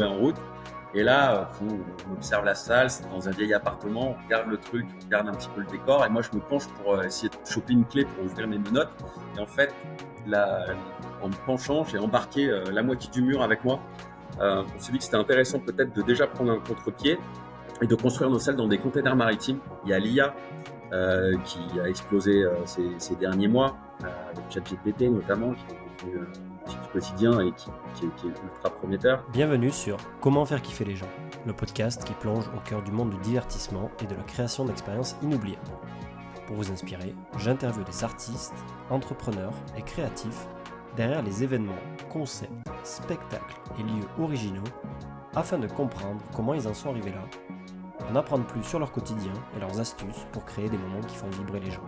en route. Et là, on observe la salle, c'est dans un vieil appartement, on regarde le truc, on regarde un petit peu le décor, et moi je me penche pour essayer de choper une clé pour ouvrir mes menottes. Et en fait, en me penchant, j'ai embarqué la moitié du mur avec moi. On s'est dit que c'était intéressant peut-être de déjà prendre un contre-pied et de construire nos salles dans des containers maritimes. Il y a l'IA qui a explosé ces derniers mois, avec ChatGPT notamment, qui est devenu un outil du quotidien et qui est ultra prometteur. Bienvenue sur Comment faire kiffer les gens, le podcast qui plonge au cœur du monde du divertissement et de la création d'expériences inoubliables. Pour vous inspirer, j'interviewe des artistes, entrepreneurs et créatifs derrière les événements, concepts, spectacles et lieux originaux afin de comprendre comment ils en sont arrivés là, en apprendre plus sur leur quotidien et leurs astuces pour créer des moments qui font vibrer les gens.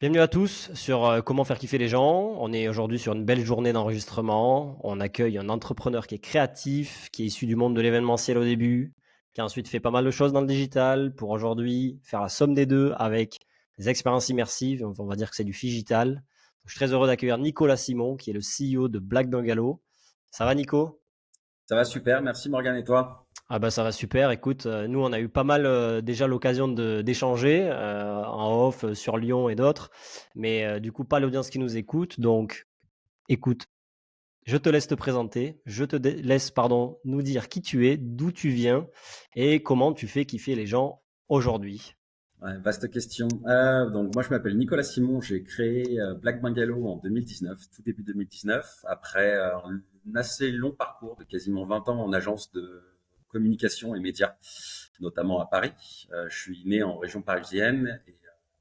Bienvenue à tous sur Comment faire kiffer les gens. On est aujourd'hui sur une belle journée d'enregistrement. On accueille un entrepreneur qui est créatif, qui est issu du monde de l'événementiel au début, qui a ensuite fait pas mal de choses dans le digital pour aujourd'hui faire la somme des deux avec des expériences immersives. On va dire que c'est du figital. Je suis très heureux d'accueillir Nicolas Simon, qui est le CEO de Black Bungalow. Ça va, Nico? Ça va super, merci Morgane, et toi? Ah bah ça va super, écoute, nous on a eu pas mal déjà l'occasion d'échanger en off sur Lyon et d'autres, mais du coup pas l'audience qui nous écoute, donc écoute, je te laisse te présenter, laisse pardon, nous dire qui tu es, d'où tu viens et comment tu fais kiffer les gens aujourd'hui. Ouais, vaste question. Donc moi je m'appelle Nicolas Simon, j'ai créé Black Bungalow en 2019, tout début 2019, après un assez long parcours de quasiment 20 ans en agence de communication et médias, notamment à Paris. Je suis né en région parisienne et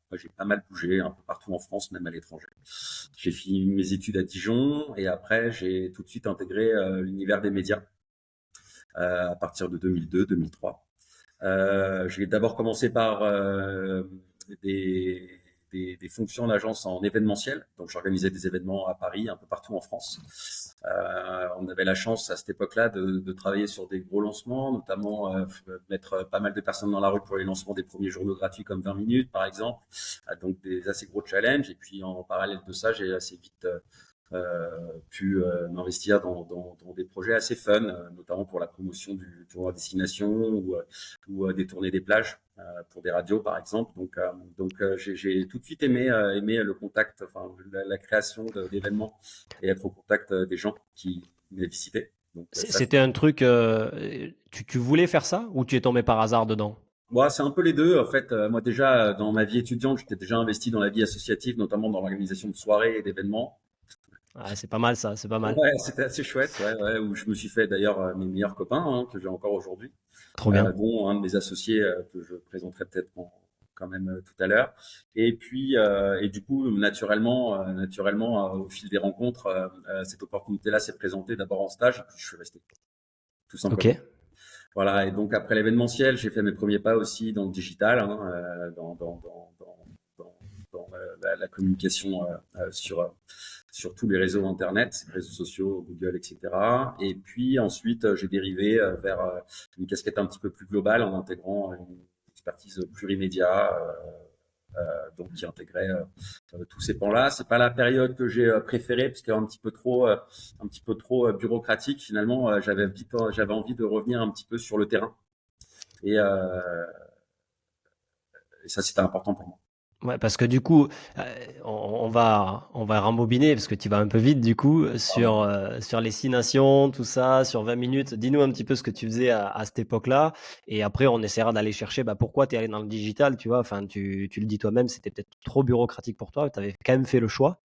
moi j'ai pas mal bougé un peu partout en France, même à l'étranger. J'ai fini mes études à Dijon et après j'ai tout de suite intégré l'univers des médias à partir de 2002-2003. J'ai d'abord commencé par des, des fonctions d'agence en événementiel. Donc, j'organisais des événements à Paris, un peu partout en France. On avait la chance à cette époque-là de travailler sur des gros lancements, notamment mettre pas mal de personnes dans la rue pour les lancements des premiers journaux gratuits comme 20 minutes, par exemple. Donc, des assez gros challenges. Et puis, en parallèle de ça, j'ai assez vite pu m'investir dans des projets assez fun, notamment pour la promotion du tournoi destination ou des tournées des plages pour des radios par exemple. Donc j'ai tout de suite aimé le contact, enfin la création d'événements et être au contact des gens qui me visitaient. Donc ça, C'était un truc, tu voulais faire ça ou tu es tombé par hasard dedans? moi, c'est un peu les deux. En fait, moi déjà, dans ma vie étudiante, j'étais déjà investi dans la vie associative, notamment dans l'organisation de soirées et d'événements. Ah, c'est pas mal ça, c'est pas mal. Ouais, c'était assez chouette, ouais, où je me suis fait d'ailleurs mes meilleurs copains, hein, que j'ai encore aujourd'hui, Trop bien. dont un de mes associés que je présenterai peut-être quand même tout à l'heure. Et puis, et du coup, naturellement, au fil des rencontres, cette opportunité-là s'est présentée d'abord en stage, et puis je suis resté, tout Ok. simplement. Voilà, et donc après l'événementiel, j'ai fait mes premiers pas aussi dans le digital, hein, dans la communication sur tous les réseaux internet, réseaux sociaux, Google, etc. Et puis ensuite, j'ai dérivé vers une casquette un petit peu plus globale en intégrant une expertise plurimédia, donc qui intégrait tous ces pans-là. C'est pas la période que j'ai préférée parce qu'elle est un petit peu trop bureaucratique. Finalement, j'avais envie de revenir un petit peu sur le terrain. Et, euh, et ça, c'était important pour moi. Ouais, parce que du coup, on va rembobiner parce que tu vas un peu vite du coup Pardon. sur les 6 nations, tout ça, sur 20 minutes. Dis-nous un petit peu ce que tu faisais à cette époque-là et après on essaiera d'aller chercher pourquoi tu es allé dans le digital, tu vois. Enfin, tu le dis toi-même, c'était peut-être trop bureaucratique pour toi, tu avais quand même fait le choix.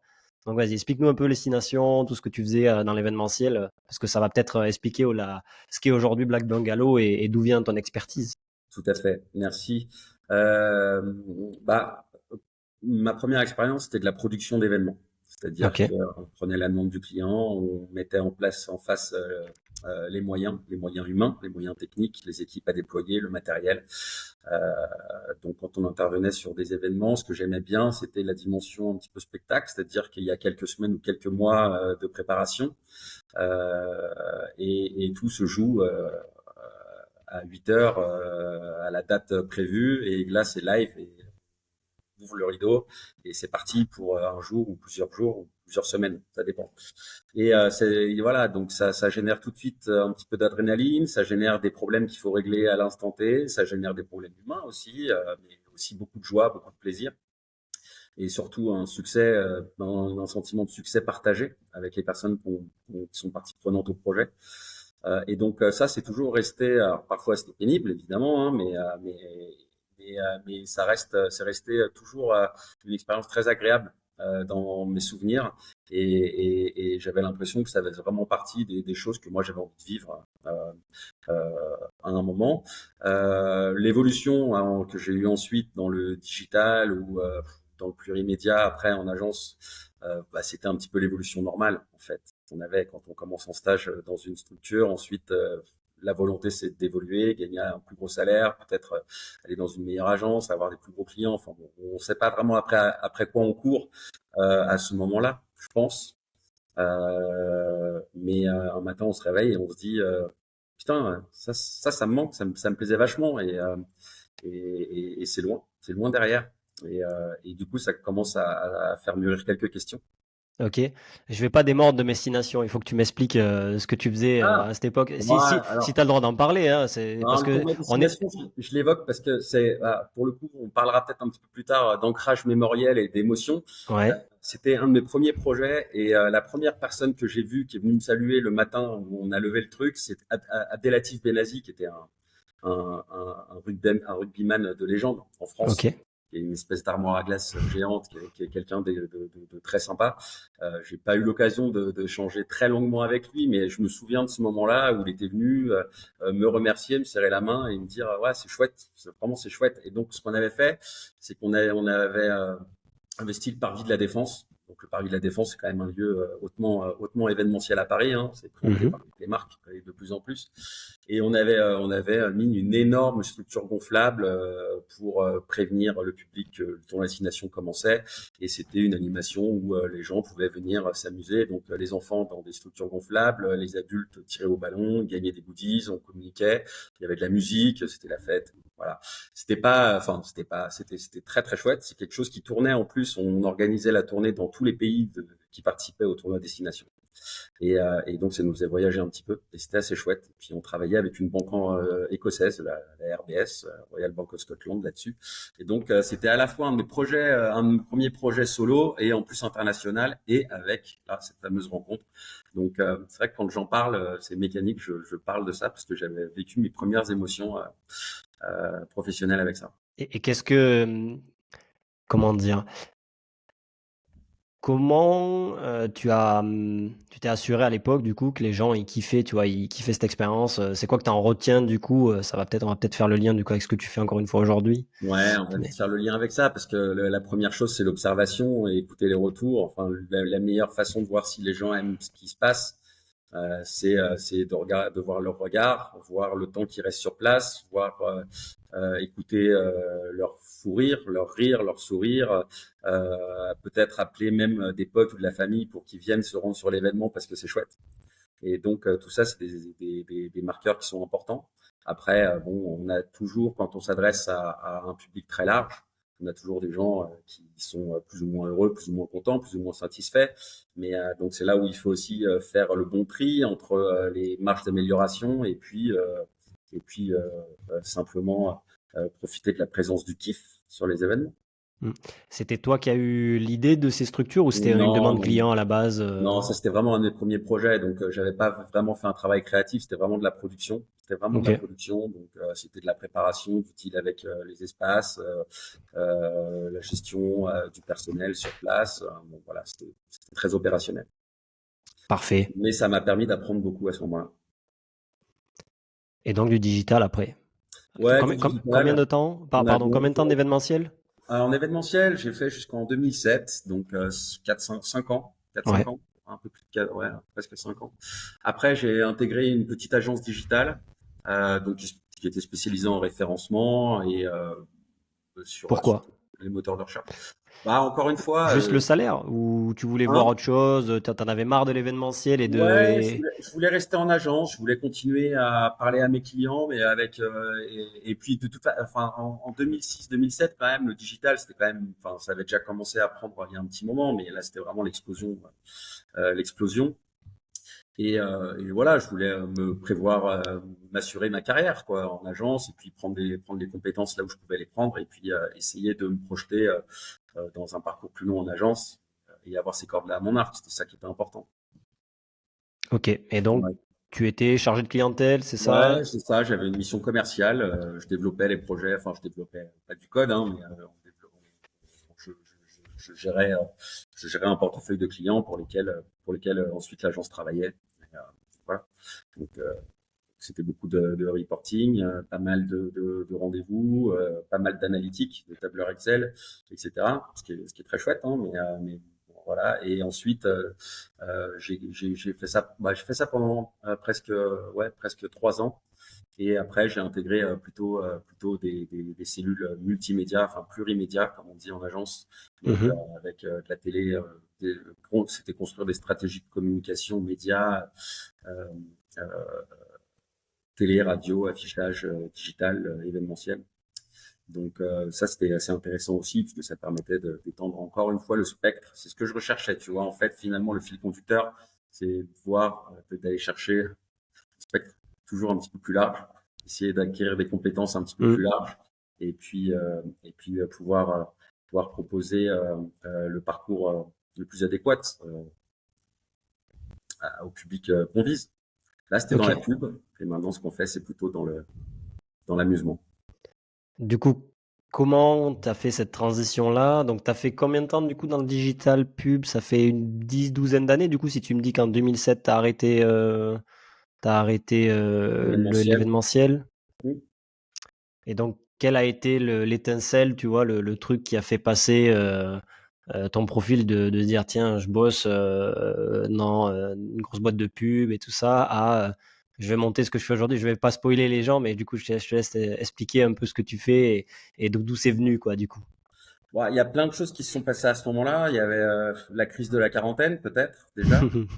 Donc vas-y, explique-nous un peu les 6 nations, tout ce que tu faisais dans l'événementiel, parce que ça va peut-être expliquer ce qu'est aujourd'hui Black Bungalow et d'où vient ton expertise. Tout à fait. Merci. Euh, bah, ma première expérience, c'était de la production d'événements. C'est-à-dire Ok, qu'on prenait la demande du client, on mettait en place en face les moyens humains, les moyens techniques, les équipes à déployer, le matériel. Euh, donc quand on intervenait sur des événements, ce que j'aimais bien, c'était la dimension un petit peu spectacle, c'est-à-dire qu'il y a quelques semaines ou quelques mois de préparation et tout se joue à 8 heures à la date prévue et là c'est live et on ouvre le rideau et c'est parti pour un jour ou plusieurs jours plusieurs semaines, ça dépend. Et voilà, donc ça génère tout de suite un petit peu d'adrénaline, ça génère des problèmes qu'il faut régler à l'instant T, ça génère des problèmes humains aussi, mais aussi beaucoup de joie, beaucoup de plaisir, et surtout un succès, un sentiment de succès partagé avec les personnes qui sont partie prenante au projet. Et donc ça, c'est toujours resté. Alors, parfois, c'était pénible, évidemment, hein, mais c'est resté toujours une expérience très agréable dans mes souvenirs. Et j'avais l'impression que ça faisait vraiment partie des choses que moi j'avais envie de vivre à un moment. L'évolution que j'ai eue ensuite dans le digital ou dans le plurimédia, après en agence, c'était un petit peu l'évolution normale en fait qu'on avait quand on commence en stage dans une structure. Ensuite, la volonté, c'est d'évoluer, gagner un plus gros salaire, peut-être aller dans une meilleure agence, avoir des plus gros clients. Enfin, bon, on ne sait pas vraiment après quoi on court à ce moment-là, je pense. Mais un matin, on se réveille et on se dit, putain, ça me manque, ça me plaisait vachement et c'est loin derrière. Et du coup, ça commence à faire mûrir quelques questions. OK. Je vais pas démordre de destination. Il faut que tu m'expliques, ce que tu faisais, Ah, à cette époque. Si moi, si si alors, tu as le droit d'en parler, hein, c'est parce pour que ma on est destination, je l'évoque parce que pour le coup, on parlera peut-être un petit peu plus tard d'ancrage mémoriel et d'émotion. ouais, C'était un de mes premiers projets et la première personne que j'ai vue qui est venue me saluer le matin où on a levé le truc, c'est Abdelatif Benazi, qui était un rugbyman de légende en France, OK. qui est une espèce d'armoire à glace géante, qui est quelqu'un de très sympa. J'ai pas eu l'occasion de changer très longuement avec lui, mais je me souviens de ce moment-là où il était venu me remercier, me serrer la main et me dire ouais, c'est chouette, vraiment c'est chouette. Et donc ce qu'on avait fait, c'est on avait investi le Parvis de la Défense. Donc le Parvis de la Défense, c'est quand même un lieu hautement événementiel à Paris, hein. C'est fréquenté Mmh. par les marques de plus en plus. Et on avait mis une énorme structure gonflable pour prévenir le public que le tournoi Destination commençait. Et c'était une animation où les gens pouvaient venir s'amuser. Donc les enfants dans des structures gonflables, les adultes tiraient au ballon, gagnaient des goodies, on communiquait. Il y avait de la musique, c'était la fête. Voilà. C'était très très chouette. C'est quelque chose qui tournait en plus. On organisait la tournée dans tous les pays qui participaient au tournoi Destination. Et donc ça nous faisait voyager un petit peu. Et c'était assez chouette. Et puis on travaillait avec une banque écossaise, la RBS, Royal Bank of Scotland, là-dessus. Et donc c'était à la fois un de mes projets, un de mes premiers projets solo et en plus international et avec là cette fameuse rencontre. Donc c'est vrai que quand j'en parle, c'est mécanique. Je parle de ça parce que j'avais vécu mes premières émotions professionnelles avec ça. Et qu'est-ce que, comment dire? Comment, tu t'es assuré à l'époque du coup que les gens ils kiffaient, tu vois? Ils kiffaient cette expérience, c'est quoi que tu en retiens du coup? On va peut-être faire le lien du coup avec ce que tu fais encore une fois aujourd'hui. Ouais, on va Mais faire le lien avec ça parce que la première chose, c'est l'observation et écouter les retours. Enfin, la meilleure façon de voir si les gens aiment ce qui se passe, c'est de voir leur regard, voir le temps qui reste sur place, voir écouter leur fou rire, leur rire, leur sourire, peut-être appeler même des potes ou de la famille pour qu'ils viennent se rendre sur l'événement parce que c'est chouette. Et donc tout ça, c'est des marqueurs qui sont importants. Après, bon, on a toujours, quand on s'adresse à un public très large, on a toujours des gens qui sont plus ou moins heureux, plus ou moins contents, plus ou moins satisfaits. Mais donc c'est là où il faut aussi faire le bon tri entre les marges d'amélioration et puis simplement profiter de la présence du kiff sur les événements. mmh, c'était toi qui as eu l'idée de ces structures ou c'était une Non, demande non, client à la base, non, ça c'était vraiment un de mes premiers projets, donc j'avais pas vraiment fait un travail créatif, c'était vraiment de la production. C'était vraiment de la OK. production, donc c'était de la préparation d'outils avec les espaces, la gestion du personnel sur place. Bon voilà, c'était très opérationnel. Parfait. Mais ça m'a permis d'apprendre beaucoup à ce moment-là. Et donc du digital après? Ouais, du Combien digital, de temps? on a Pardon, bien combien de temps fait. d'événementiel? En événementiel, j'ai fait jusqu'en 2007, donc 5 ans, quatre cinq Ouais. ans, un peu plus de 4, ouais, presque 5 ans. Après, j'ai intégré une petite agence digitale, donc qui était spécialisée en référencement et sur Pourquoi? les moteurs de recherche. Bah, encore une fois, Juste le salaire ou tu voulais voir hein? autre chose, t'en avais marre de l'événementiel et de Ouais, je voulais rester en agence, je voulais continuer à parler à mes clients, mais avec et puis de toute façon, enfin en 2006-2007 quand même, le digital c'était quand même, enfin ça avait déjà commencé à prendre il y a un petit moment, mais là c'était vraiment l'explosion. Et voilà, je voulais me prévoir, m'assurer ma carrière quoi en agence et puis prendre les compétences là où je pouvais les prendre et puis essayer de me projeter dans un parcours plus long en agence et avoir ces cordes là à mon arc, c'était ça qui était important. OK et donc Ouais. tu étais chargé de clientèle, c'est Ouais, ça? c'est ça. J'avais une mission commerciale. Je développais les projets. Enfin, je développais pas du code, hein, mais je gérais un portefeuille de clients pour lesquels ensuite l'agence travaillait. Et, voilà. Donc, c'était beaucoup de reporting, pas mal de rendez-vous, pas mal d'analytiques, de tableurs Excel, etc. Ce qui est très chouette, hein, mais bon, voilà. Et ensuite, j'ai fait ça. Bah, j'ai fait ça pendant presque 3 ans. Et après, j'ai intégré plutôt des cellules multimédia, enfin plurimédia, comme on dit en agence. Donc, Mmh. avec de la télé, c'était construire des stratégies de communication médias, euh, euh, télé, radio, affichage digital, événementiel. Donc, ça, c'était assez intéressant aussi, puisque ça permettait d'étendre encore une fois le spectre. C'est ce que je recherchais, tu vois. En fait, finalement, le fil conducteur, c'est de voir, d'aller chercher un spectre toujours un petit peu plus large, essayer d'acquérir des compétences un petit peu Mmh. plus larges, et puis pouvoir proposer le parcours le plus adéquat au public qu'on vise. Là, c'était dans la OK. pub, et maintenant, ce qu'on fait, c'est plutôt dans l'amusement. Du coup, comment tu as fait cette transition-là? Donc tu as fait combien de temps du coup dans le digital pub? Ça fait une douzaine d'années du coup si tu me dis qu'en 2007 tu arrêté, le Événementiel. l'événementiel? Oui. Et donc quelle a été l'étincelle, tu vois, le truc qui a fait passer, ton profil de se dire: «Tiens, je bosse, dans, une grosse boîte de pub et tout ça» à, «Je vais monter ce que je fais aujourd'hui». Je vais pas spoiler les gens, mais du coup, je te laisse, expliquer un peu ce que tu fais et d'où c'est venu, quoi, du coup? Bon, il y a plein de choses qui se sont passées à ce moment-là. Il y avait la crise de la quarantaine, peut-être, déjà, qui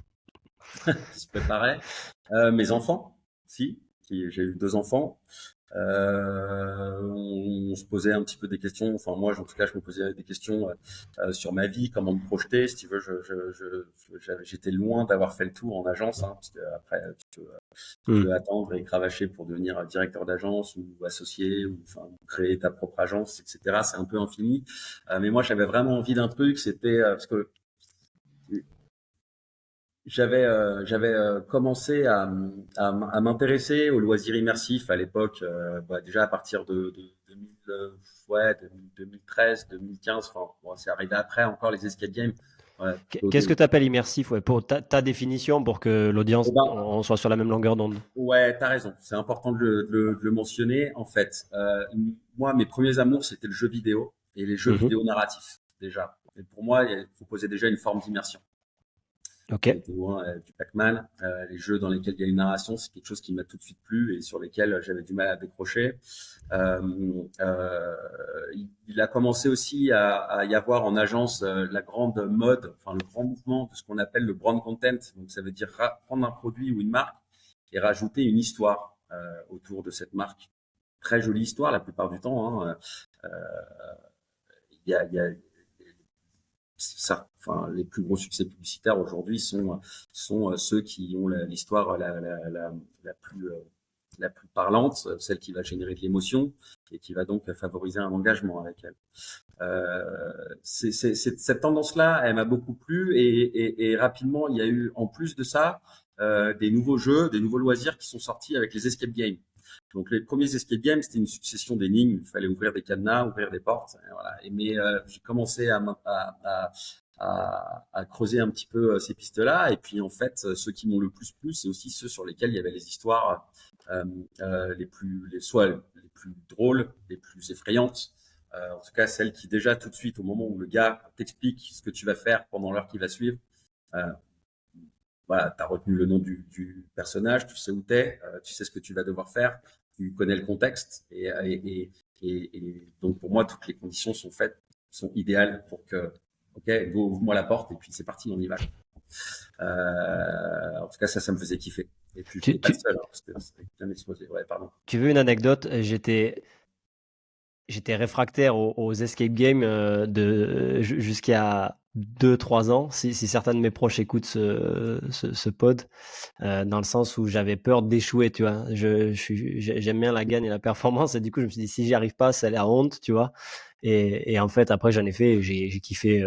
se préparait. Mes enfants, si, j'ai eu 2 enfants. On se posait un petit peu des questions. Enfin, moi, en tout cas, je me posais des questions sur ma vie, comment me projeter. Si tu veux, j'étais loin d'avoir fait le tour en agence, hein, parce que après, tu peux Mmh. attendre et cravacher pour devenir directeur d'agence ou associé ou enfin créer ta propre agence, etc. C'est un peu infini. Mais moi, j'avais vraiment envie d'un truc. C'était parce que j'avais commencé à m'intéresser aux loisirs immersifs à l'époque, bah, déjà à partir de 2000, ouais, 2013, 2015. Enfin, bon, c'est arrivé après encore les escape games. Ouais, plutôt Qu'est-ce que tu appelles immersif? Ouais, pour ta définition pour que Eh l'audience, ben, on soit sur la même longueur d'onde. ouais, t'as raison. C'est important de le mentionner. En fait, moi, mes premiers amours, c'était le jeu vidéo et les jeux Mmh. vidéo narratifs, déjà. Et pour moi, il proposait déjà une forme d'immersion. OK. J'ai été loin du Pac-Man. Les jeux dans lesquels il y a une narration, c'est quelque chose qui m'a tout de suite plu et sur lesquels j'avais du mal à décrocher. Il a commencé aussi à y avoir en agence la grande mode, enfin le grand mouvement de ce qu'on appelle le brand content. Donc ça veut dire prendre un produit ou une marque et rajouter une histoire autour de cette marque. Très jolie histoire la plupart du temps, hein. Il y a ça, enfin, les plus gros succès publicitaires aujourd'hui sont ceux qui ont l'histoire la plus parlante, celle qui va générer de l'émotion et qui va donc favoriser un engagement avec elle. Cette tendance-là, elle m'a beaucoup plu et rapidement, il y a eu en plus de ça des nouveaux jeux, des nouveaux loisirs qui sont sortis avec les escape games. Donc les premiers escape games, c'était une succession d'énigmes. Il fallait ouvrir des cadenas, ouvrir des portes. Et voilà. Mais j'ai commencé à creuser un petit peu ces pistes-là. Et puis en fait, ceux qui m'ont le plus plu, c'est aussi ceux sur lesquels il y avait les histoires soit les plus drôles, les plus effrayantes. En tout cas, celles qui déjà tout de suite, au moment où le gars t'explique ce que tu vas faire pendant l'heure qui va suivre, euh, voilà, tu as retenu le nom du personnage, tu sais où t'es, tu sais ce que tu vas devoir faire, tu connais le contexte. Et donc, pour moi, toutes les conditions sont faites sont idéales pour que, ok, go, ouvre-moi la porte et puis c'est parti, on y va. En tout cas, ça me faisait kiffer. Et puis, je n'étais pas le seul, hein, parce que c'était bien exposé. Ouais, pardon. Tu veux une anecdote? J'étais réfractaire aux escape games jusqu'à 2-3 ans, si certains de mes proches écoutent ce pod, dans le sens où j'avais peur d'échouer, tu vois. J'aime bien la gagne et la performance, et du coup, je me suis dit, si j'y arrive pas, c'est la honte, tu vois. Et en fait, après, j'en ai fait, et j'ai kiffé,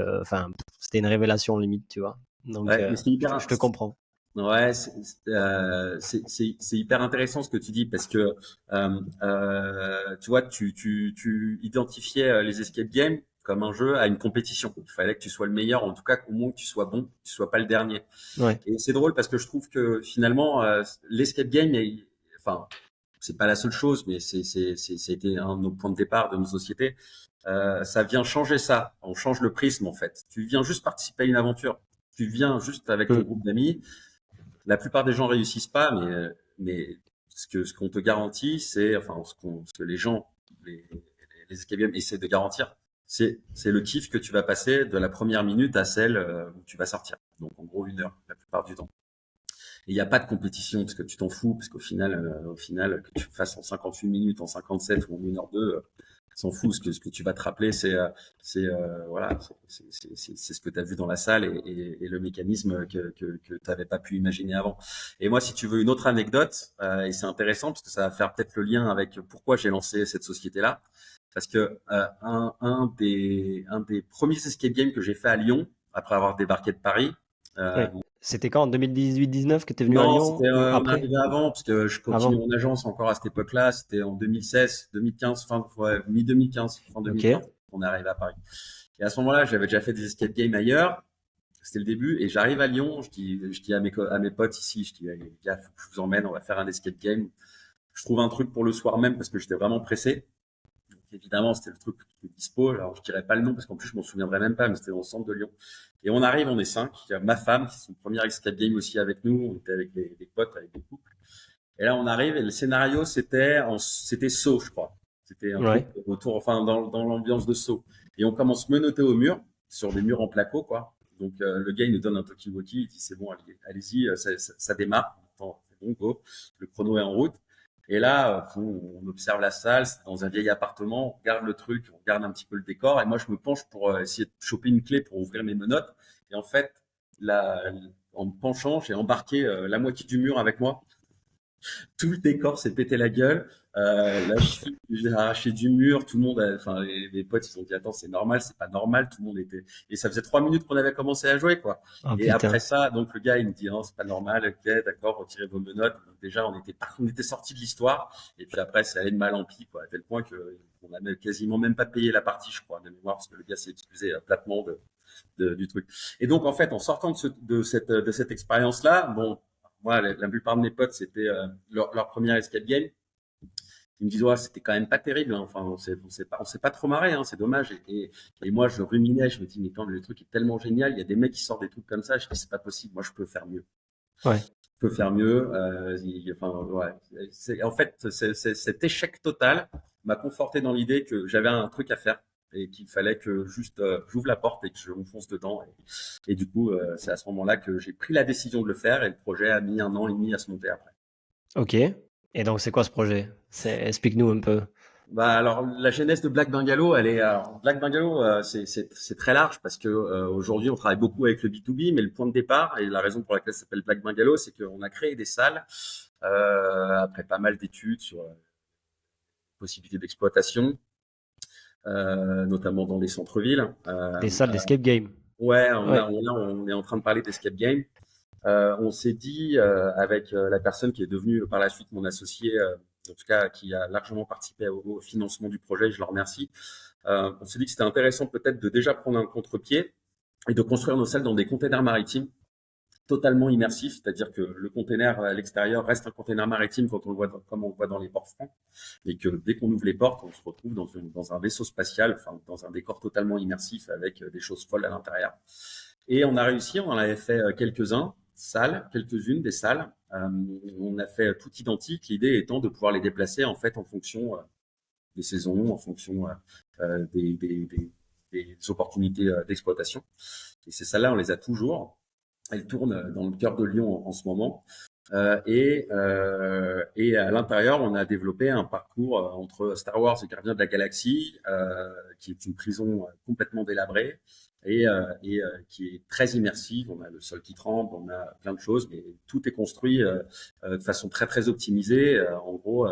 c'était une révélation limite, tu vois. Donc, Ouais, mais c'est hyper, je te comprends. ouais, c'est hyper intéressant ce que tu dis parce que tu vois, tu identifiais les escape games comme un jeu à une compétition. Il fallait que tu sois le meilleur, en tout cas au moins que tu sois bon, que tu sois pas le dernier. Ouais. Et c'est drôle parce que je trouve que finalement l'escape game, enfin, c'est pas la seule chose, mais c'était un de nos points de départ de nos sociétés. Ça vient changer ça. On change le prisme en fait. Tu viens juste participer à une aventure. Tu viens juste avec ton Mm. groupe d'amis. La plupart des gens réussissent pas, mais ce qu'on te garantit, c'est, enfin, ce que les gens, les escape games essaient de garantir, c'est le kiff que tu vas passer de la première minute à celle où tu vas sortir. Donc, en gros, 1 heure, la plupart du temps. Et il n'y a pas de compétition parce que tu t'en fous, parce qu'au final, que tu le fasses en 58 minutes, en 57 ou en 1h02, s'en fout. Ce que tu vas te rappeler, voilà, c'est ce que tu as vu dans la salle et le mécanisme que tu n'avais pas pu imaginer avant. Et moi, si tu veux une autre anecdote, et c'est intéressant parce que ça va faire peut-être le lien avec pourquoi j'ai lancé cette société-là, parce que un des premiers escape games que j'ai fait à Lyon, après avoir débarqué de Paris, Ouais. C'était quand, en 2018-19 que tu es venu à non, Lyon, c'était ou on est après? arrivé avant parce que je continue Avant. mon agence encore à cette époque-là. C'était en 2016, 2015, fin ouais, mi-2015, fin Ok. 2015, on est arrivé à Paris. Et à ce moment-là, j'avais déjà fait des escape games ailleurs. C'était le début. Et j'arrive à Lyon. Je dis à mes potes ici, je dis, les gars, faut que je vous emmène. On va faire un escape game. Je trouve un truc pour le soir même parce que j'étais vraiment pressé. Évidemment, c'était le truc qui était dispo. Alors, je dirais pas le nom parce qu'en plus, je m'en souviendrai même pas, mais c'était dans le centre de Lyon. Et on arrive, on est 5. Il y a ma femme, qui est son premier escape game aussi avec nous. On était avec des potes, avec des couples. Et là, on arrive et le scénario, c'était Saw, je crois. C'était un truc Ouais. autour, enfin, dans l'ambiance de Saw. Et on commence menotter au mur, sur des murs en placo, quoi. Donc, le gars, il nous donne un talkie-walkie. Il dit, c'est bon, allez-y, ça démarre. Attends, c'est bon, go. Le chrono est en route. Et là, on observe la salle, c'est dans un vieil appartement, on regarde le truc, on regarde un petit peu le décor, et moi je me penche pour essayer de choper une clé pour ouvrir mes menottes. Et en fait, là, en me penchant, j'ai embarqué la moitié du mur avec moi. Tout le décor s'est pété la gueule. La chute, j'ai arraché du mur. Tout le monde, enfin, les potes, ils ont dit, attends, c'est normal, c'est pas normal. Tout le monde était, et ça faisait 3 minutes qu'on avait commencé à jouer, quoi. Oh Et après putain. ça, donc, le gars, il me dit, non, c'est pas normal. Ok, d'accord, retirez vos menottes. Donc, déjà, on était sortis de l'histoire. Et puis après, ça allait de mal en pis, quoi, à tel point que on a quasiment même pas payé la partie, je crois, de mémoire, parce que le gars s'est excusé platement du truc. Et donc, en fait, en sortant de cette expérience-là, bon, moi, la plupart de mes potes, c'était leur première escape game. Ils me disent, ouais, c'était quand même pas terrible, hein. Enfin, on s'est pas trop marré, hein, c'est dommage. Et moi, je ruminais, je me dis, mais quand le truc est tellement génial, il y a des mecs qui sortent des trucs comme ça, je dis, c'est pas possible, moi, je peux faire mieux. Ouais. Je peux faire mieux. Enfin, ouais. En fait, cet échec total m'a conforté dans l'idée que j'avais un truc à faire et qu'il fallait que juste j'ouvre la porte et que je m'enfonce dedans. Et du coup, c'est à ce moment-là que j'ai pris la décision de le faire et le projet a mis 1 an et demi à se monter après. Ok. Et donc, c'est quoi ce projet? Explique-nous un peu. Bah alors la genèse de Black Bungalow, alors, Black Bungalow, c'est très large parce que aujourd'hui on travaille beaucoup avec le B2B, mais le point de départ et la raison pour laquelle ça s'appelle Black Bungalow, c'est qu'on a créé des salles après pas mal d'études sur possibilités d'exploitation, notamment dans les centres-villes. Des salles d'escape game. Ouais, Ouais. on est en train de parler d'escape game. On s'est dit avec la personne qui est devenue par la suite mon associé, en tout cas qui a largement participé au financement du projet, je le remercie. On s'est dit que c'était intéressant peut-être de déjà prendre un contre-pied et de construire nos salles dans des containers maritimes totalement immersifs, c'est-à-dire que le container à l'extérieur reste un container maritime quand on le voit comme on le voit dans les ports francs, et que dès qu'on ouvre les portes, on se retrouve dans un vaisseau spatial, enfin dans un décor totalement immersif avec des choses folles à l'intérieur. Et on a réussi, on en avait fait quelques-unes des salles. On a fait tout identique, l'idée étant de pouvoir les déplacer en fait en fonction des saisons, en fonction des des opportunités d'exploitation. Et ces salles-là, on les a toujours. Elles tournent dans le cœur de Lyon en ce moment. Et à l'intérieur, on a développé un parcours entre Star Wars et Gardiens de la Galaxie, qui est une prison complètement délabrée et qui est très immersive. On a le sol qui tremble, on a plein de choses, mais tout est construit de façon très très optimisée. En gros,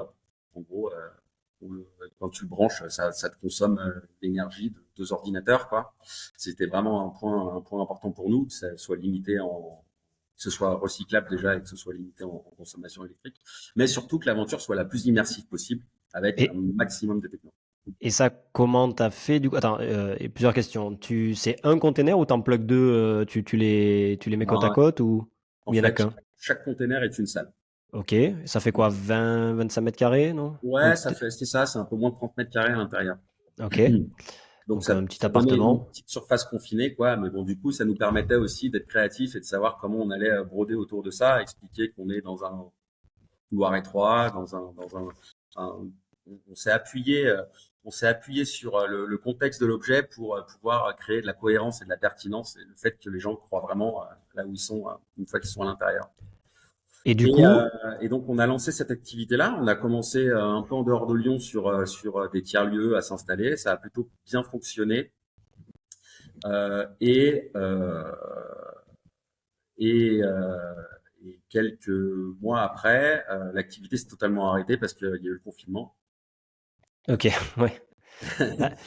quand tu le branches, ça te consomme l'énergie de 2 ordinateurs, quoi. C'était vraiment un point important pour nous, que ça soit limité que ce soit recyclable déjà et que ce soit limité en consommation électrique, mais surtout que l'aventure soit la plus immersive possible avec un Et, maximum de techno. et ça, comment t'as fait du coup? Attends, et plusieurs questions. C'est un container ou t'en plugs deux, tu les mets côte à Non, côte ou en il y en a fait, qu'un? chaque container est une salle. Ok, ça fait quoi? 25 mètres carrés, non? Ouais, c'est ça, c'est un peu moins de 30 mètres carrés à l'intérieur. Ok, Donc donc un petit ça donnait une appartement. petite surface confinée, quoi. Mais bon, du coup, ça nous permettait aussi d'être créatifs et de savoir comment on allait broder autour de ça, expliquer qu'on est dans un couloir étroit, on s'est appuyé, sur le contexte de l'objet pour pouvoir créer de la cohérence et de la pertinence et le fait que les gens croient vraiment là où ils sont une fois qu'ils sont à l'intérieur. Et du Et, coup, donc on a lancé cette activité-là. On a commencé un peu en dehors de Lyon sur des tiers-lieux à s'installer. Ça a plutôt bien fonctionné. Euh, et, euh, et, euh, et quelques mois après, l'activité s'est totalement arrêtée parce qu'il y a eu le confinement. ok, ouais.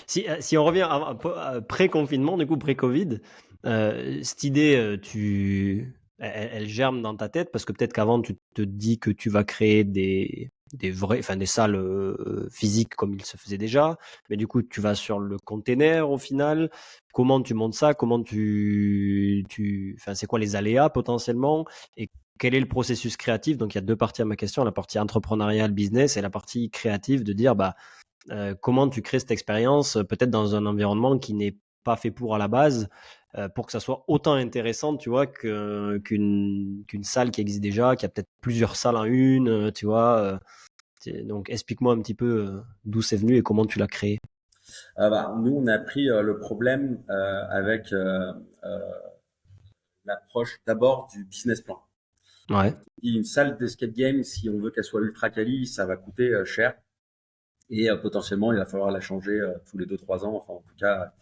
Si on revient pré-confinement, du coup pré-Covid, cette idée, elle germe dans ta tête parce que peut-être qu'avant tu te dis que tu vas créer des salles physiques comme il se faisait déjà, mais du coup tu vas sur le container au final. Comment tu montes ça? Enfin, c'est quoi les aléas potentiellement? Et quel est le processus créatif? Donc il y a deux parties à ma question, la partie entrepreneuriale, business et la partie créative de dire bah comment tu crées cette expérience, peut-être dans un environnement qui n'est pas fait pour à la base, pour que ça soit autant intéressant, tu vois, qu'une salle qui existe déjà, qui a peut-être plusieurs salles en une, tu vois. Donc explique-moi un petit peu d'où c'est venu et comment tu l'as créé. Nous, on a pris le problème avec euh, l'approche d'abord du business plan. Ouais. Une salle d'escape game, si on veut qu'elle soit ultra quali, ça va coûter cher. Et potentiellement, il va falloir la changer tous les 2 3 ans, enfin en tout cas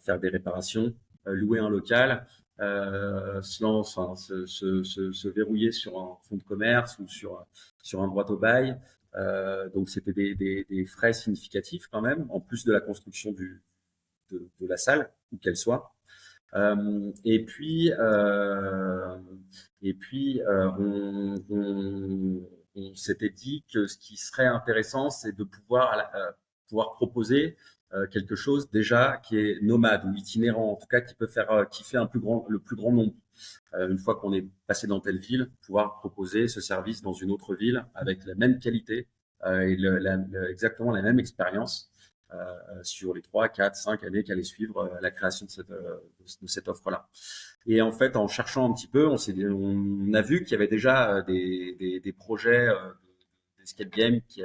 faire des réparations, louer un local, se verrouiller sur un fonds de commerce ou sur un droit au bail. Donc c'était des frais significatifs quand même, en plus de la construction de la salle, où qu'elle soit. Euh, et puis, euh, on s'était dit que ce qui serait intéressant, c'est de pouvoir proposer quelque chose déjà qui est nomade ou itinérant, en tout cas qui fait le plus grand nombre. Une fois qu'on est passé dans telle ville, pouvoir proposer ce service dans une autre ville avec la même qualité et exactement la même expérience sur les 3, 4, 5 années qui allaient suivre la création de cette offre-là. Et en fait, en cherchant un petit peu, on a vu qu'il y avait déjà des projets d'escape game qui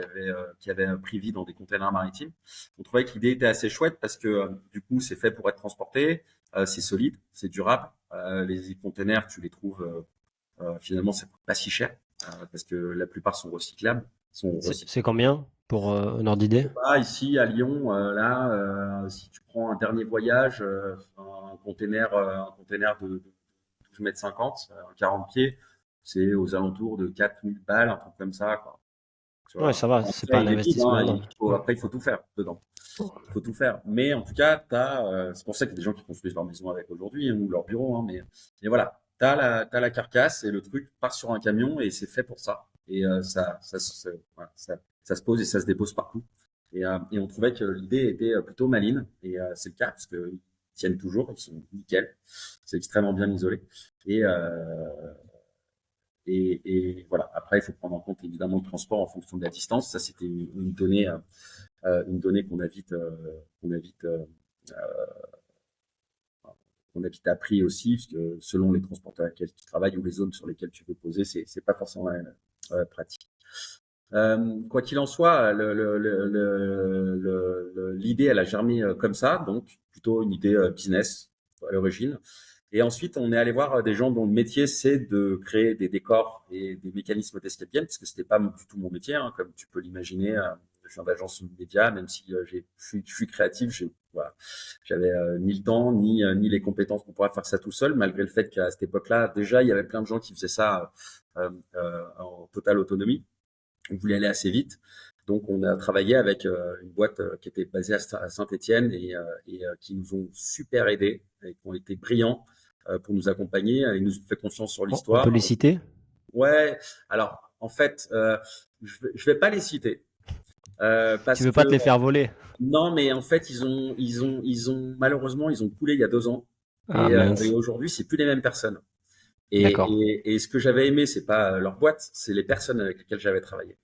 avaient pris vie dans des containers maritimes. On trouvait que l'idée était assez chouette parce que du coup, c'est fait pour être transporté, c'est solide, c'est durable. Les containers, tu les trouves finalement, ça coûte pas si cher parce que la plupart sont recyclables, sont recyclables. C'est combien pour un ordre d'idée? Ici à Lyon, si tu prends un dernier voyage, un container de 12 mètres 50, 40 pieds, c'est aux alentours de 4000 balles, un truc comme ça, quoi. Tu Ouais, vois. ça va, c'est pas Après, un il est vide, hein, investissement énorme. Ouais. après, il faut tout faire dedans. Il faut tout faire. Mais en tout cas, c'est pour ça qu'il y a des gens qui construisent leur maison avec aujourd'hui, hein, ou leur bureau, hein, mais voilà. T'as la carcasse et le truc part sur un camion et c'est fait pour ça. Et voilà, ça se pose et ça se dépose partout. Et on trouvait que l'idée était plutôt maligne. Et c'est le cas parce qu'ils tiennent toujours, ils sont nickel. C'est extrêmement bien isolé. Et, euh, et voilà. Après, il faut prendre en compte évidemment le transport en fonction de la distance. Ça, c'était une donnée qu'on a vite appris aussi, parce que selon les transporteurs avec lesquels tu travailles ou les zones sur lesquelles tu veux poser, c'est pas forcément pratique. Quoi qu'il en soit, l'idée, elle a germé comme ça, donc plutôt une idée business à l'origine. Et ensuite, on est allé voir des gens dont le métier, c'est de créer des décors et des mécanismes d'escape game, parce que c'était pas du tout mon métier, hein, comme tu peux l'imaginer. Je viens d'agence média, même si je suis créatif, voilà, j'avais ni le temps ni les compétences pour pouvoir faire ça tout seul, malgré le fait qu'à cette époque-là, déjà, il y avait plein de gens qui faisaient ça en totale autonomie. On voulait aller assez vite. Donc, on a travaillé avec une boîte qui était basée à Saint-Étienne et qui nous ont super aidés et qui ont été brillants pour nous accompagner. Ils nous ont fait confiance sur On peut l'histoire. les citer? Ouais, alors, en fait, je vais pas les citer Tu parce veux que pas te les faire voler? non, mais en fait, malheureusement, ils ont coulé il y a 2 ans Ah et mince. aujourd'hui, c'est plus les mêmes personnes. D'accord. Et ce que j'avais aimé, c'est pas leur boîte, c'est les personnes avec lesquelles j'avais travaillé.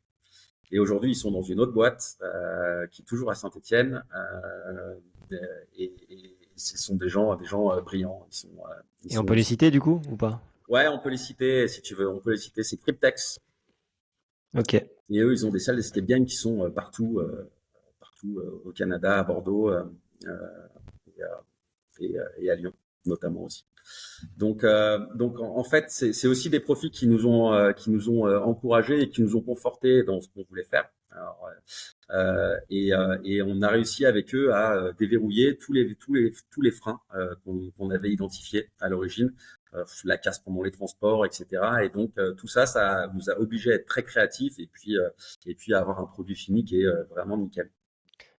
Et aujourd'hui, ils sont dans une autre boîte qui est toujours à Saint-Étienne. Et ce sont des gens brillants. Ils Et on peut sont, les citer du coup ou pas? ouais, on peut les citer si tu veux. On peut les citer. C'est Cryptex. Ok. Et eux, ils ont des salles d'escape game qui sont partout au Canada, à Bordeaux euh, et, et à Lyon notamment aussi. Donc en fait, c'est aussi des profils qui nous ont encouragés et qui nous ont confortés dans ce qu'on voulait faire. Alors, et on a réussi avec eux à déverrouiller tous les freins qu'on avait identifiés à l'origine, la casse pendant les transports, etc. Et donc tout ça, ça nous a obligés à être très créatifs et puis à avoir un produit fini qui est vraiment nickel.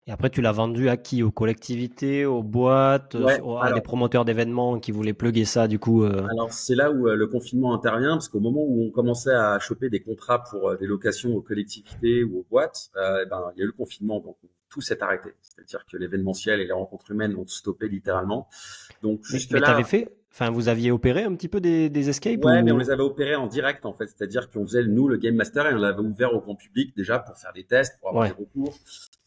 Et après, tu l'as vendu à qui? Aux collectivités, aux boîtes, Ouais, à des alors promoteurs d'événements qui voulaient plugger ça, du coup. Alors c'est là où le confinement intervient, parce qu'au moment où on commençait à choper des contrats pour des locations aux collectivités ou aux boîtes, eh ben, il y a eu le confinement, donc tout s'est arrêté. C'est-à-dire que l'événementiel et les rencontres humaines ont stoppé littéralement. Donc Mais t'avais jusque-là, fait, enfin, vous aviez opéré un petit peu des escapes ouais, mais on ou? les avait opérés en direct en fait, c'est-à-dire qu'on faisait nous le Game Master et on l'avait ouvert au grand public déjà pour faire des tests, pour avoir des Ouais. retours,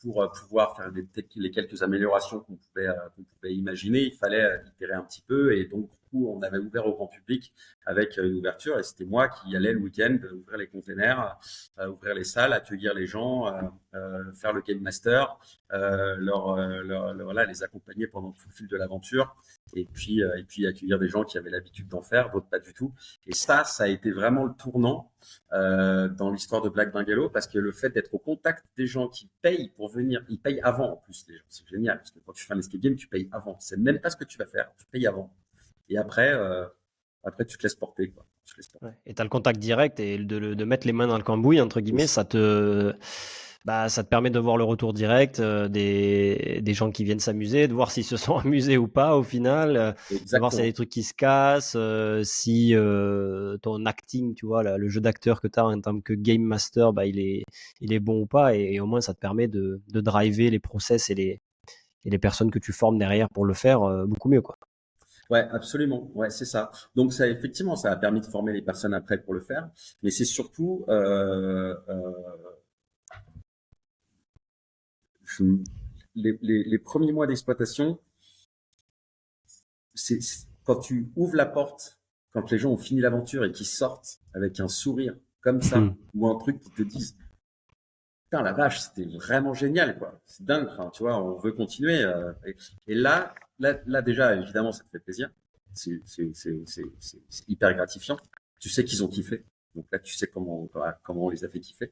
pour pouvoir faire les quelques améliorations qu'on pouvait imaginer. Il fallait itérer un petit peu et donc du coup on avait ouvert au grand public avec une ouverture et c'était moi qui allais le week-end ouvrir les containers, ouvrir les salles, accueillir les gens, faire le Game Master, voilà, les accompagner pendant tout le fil de l'aventure et puis accueillir des gens qui avaient l'habitude d'en faire, d'autres pas du tout. Et ça a été vraiment le tournant dans l'histoire de Black Bungalow parce que le fait d'être au contact des gens qui payent pour venir, ils payent avant en plus les gens, c'est génial parce que quand tu fais un escape game, tu payes avant. C'est même pas ce que tu vas faire, tu payes avant. Et après tu te laisses porter quoi. Tu te laisses porter. Ouais. Et tu as le contact direct et de mettre les mains dans le cambouis, entre guillemets, ça te permet de voir le retour direct des gens qui viennent s'amuser, de voir s'ils se sont amusés ou pas au final, de voir s'il y a des Exactement. trucs qui se cassent, si ton acting, tu vois, le jeu d'acteur que tu as en tant que game master, bah, il est bon ou pas. Et au moins, ça te permet de driver les process et les personnes que tu formes derrière pour le faire beaucoup mieux, quoi. Ouais, absolument. Ouais, c'est ça. Donc ça, effectivement, ça a permis de former les personnes après pour le faire, mais c'est surtout je- les premiers mois d'exploitation, quand tu ouvres la porte, quand les gens ont fini l'aventure et qu'ils sortent avec un sourire comme ça, ou un truc qui te disent, putain, la vache, c'était vraiment génial, quoi. C'est dingue, enfin, tu vois, on veut continuer. Et là, déjà, évidemment, ça te fait plaisir. C'est hyper gratifiant. Tu sais qu'ils ont kiffé. Donc là, tu sais comment on les a fait kiffer.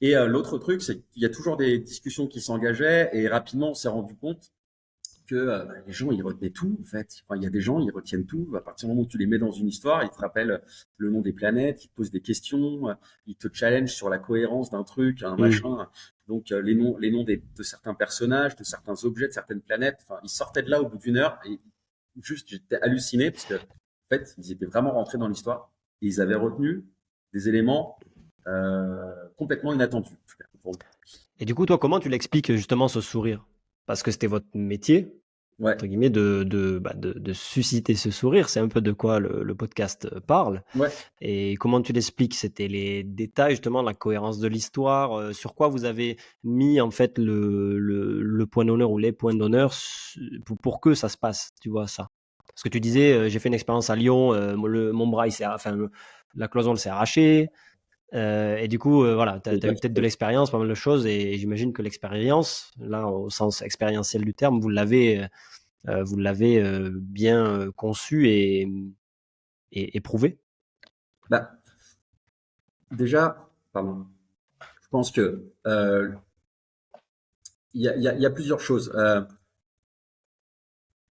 Et l'autre truc, c'est qu'il y a toujours des discussions qui s'engageaient et rapidement, on s'est rendu compte que les gens ils retenaient tout en fait. Enfin, il y a des gens ils retiennent tout. À partir du moment où tu les mets dans une histoire, ils te rappellent le nom des planètes, ils te posent des questions, ils te challengent sur la cohérence d'un truc, un Mm. machin. Donc les noms de certains personnages, de certains objets, de certaines planètes. Enfin, ils sortaient de là au bout d'une heure et juste j'étais halluciné parce que en fait ils étaient vraiment rentrés dans l'histoire et ils avaient retenu des éléments complètement inattendus. En tout cas, pour le coup. Et du coup, toi, comment tu l'expliques justement ce sourire? Parce que c'était votre métier, Ouais, entre guillemets, de susciter ce sourire. C'est un peu de quoi le podcast parle. ouais. Et comment tu l'expliques? C'était les détails, justement, la cohérence de l'histoire. Sur quoi vous avez mis en fait le point d'honneur ou les points d'honneur pour que ça se passe, tu vois ça? Parce que tu disais, j'ai fait une expérience à Lyon, mon bras, la cloison elle s'est arrachée. Et du coup, voilà, tu as Et toi, eu peut-être de l'expérience, pas mal de choses, et j'imagine que l'expérience, là, au sens expérientiel du terme, vous l'avez bien conçu et prouvé. bah, déjà, pardon, je pense que il y a plusieurs choses.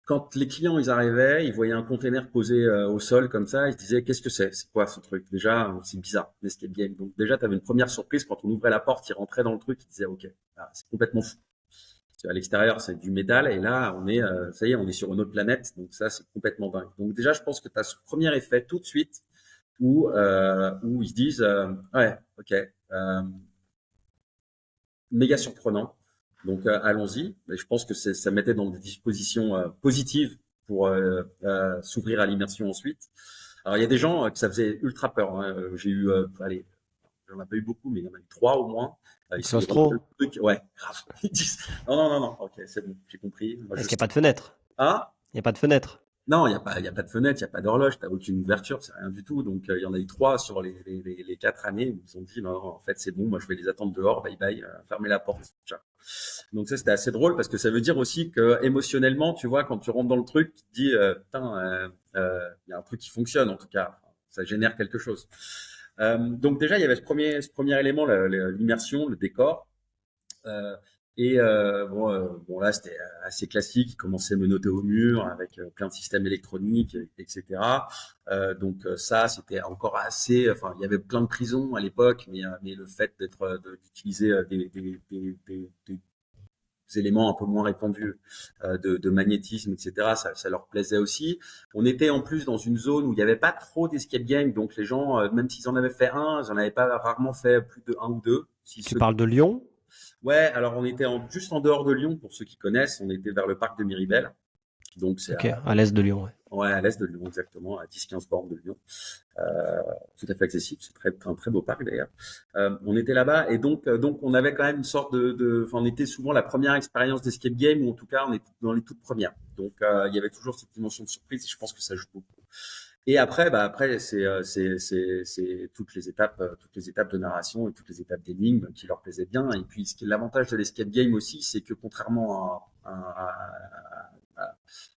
Quand les clients ils arrivaient, ils voyaient un container posé au sol comme ça, ils se disaient qu'est-ce que c'est quoi ce truc? Déjà, c'est bizarre, l'escape game. Donc déjà, tu avais une première surprise quand on ouvrait la porte, ils rentraient dans le truc, ils disaient ok, c'est complètement fou. Parce qu'à l'extérieur, c'est du métal et là, on est, ça y est, on est sur une autre planète. Donc ça, c'est complètement dingue. Donc déjà, je pense que tu as ce premier effet tout de suite où ils se disent ouais, ok, méga surprenant. Donc allons-y. Et je pense que ça mettait dans des dispositions positives pour s'ouvrir à l'immersion ensuite. Alors il y a des gens que ça faisait ultra peur, hein. J'ai eu, allez, j'en ai pas eu beaucoup, mais il y en a eu trois au moins. Ils rentrent dans Claustro, le truc, ouais, grave. Ils disent, non, non, non, non, ok, c'est bon, j'ai compris. Moi, est-ce je qu'il n'y a sais. pas de fenêtre? Ah, Il n'y a pas de fenêtre. non, il y a pas de fenêtre, il y a pas d'horloge, t'as aucune ouverture, c'est rien du tout. Donc, il y en a eu trois sur les 4 années où ils ont dit, non, non, en fait, c'est bon, moi, je vais les attendre dehors, bye bye, fermez la porte. Ciao. Donc ça, c'était assez drôle parce que ça veut dire aussi que émotionnellement, tu vois, quand tu rentres dans le truc, tu te dis, putain, il y a un truc qui fonctionne en tout cas, ça génère quelque chose. Donc déjà, il y avait ce premier élément, l'immersion, le décor. Euh, bon là, c'était assez classique. Il commençait menotté au mur avec plein de systèmes électroniques, etc. Ça, c'était encore assez. Enfin, il y avait plein de prisons à l'époque, mais le fait d'utiliser des éléments un peu moins répandus de magnétisme, etc. Ça leur plaisait aussi. On était en plus dans une zone où il n'y avait pas trop d'escape game, donc les gens, même s'ils en avaient fait un, ils en avaient pas rarement fait plus de un ou deux. Si Tu ceux parles de Lyon? Ouais, alors on était juste en dehors de Lyon, pour ceux qui connaissent, on était vers le parc de Miribel, donc c'est Ok, à l'est de Lyon, ouais. ouais, à l'est de Lyon exactement, à 10-15 bornes de Lyon, tout à fait accessible, c'est un très beau parc d'ailleurs. On était là-bas et donc on avait quand même une sorte enfin, on était souvent la première expérience d'escape game, ou en tout cas on était dans les toutes premières, donc il y avait toujours cette dimension de surprise et je pense que ça joue beaucoup. Et après, après, c'est toutes les étapes de narration et toutes les étapes d'énigmes qui leur plaisaient bien. Et puis, l'avantage de l'escape game aussi, c'est que contrairement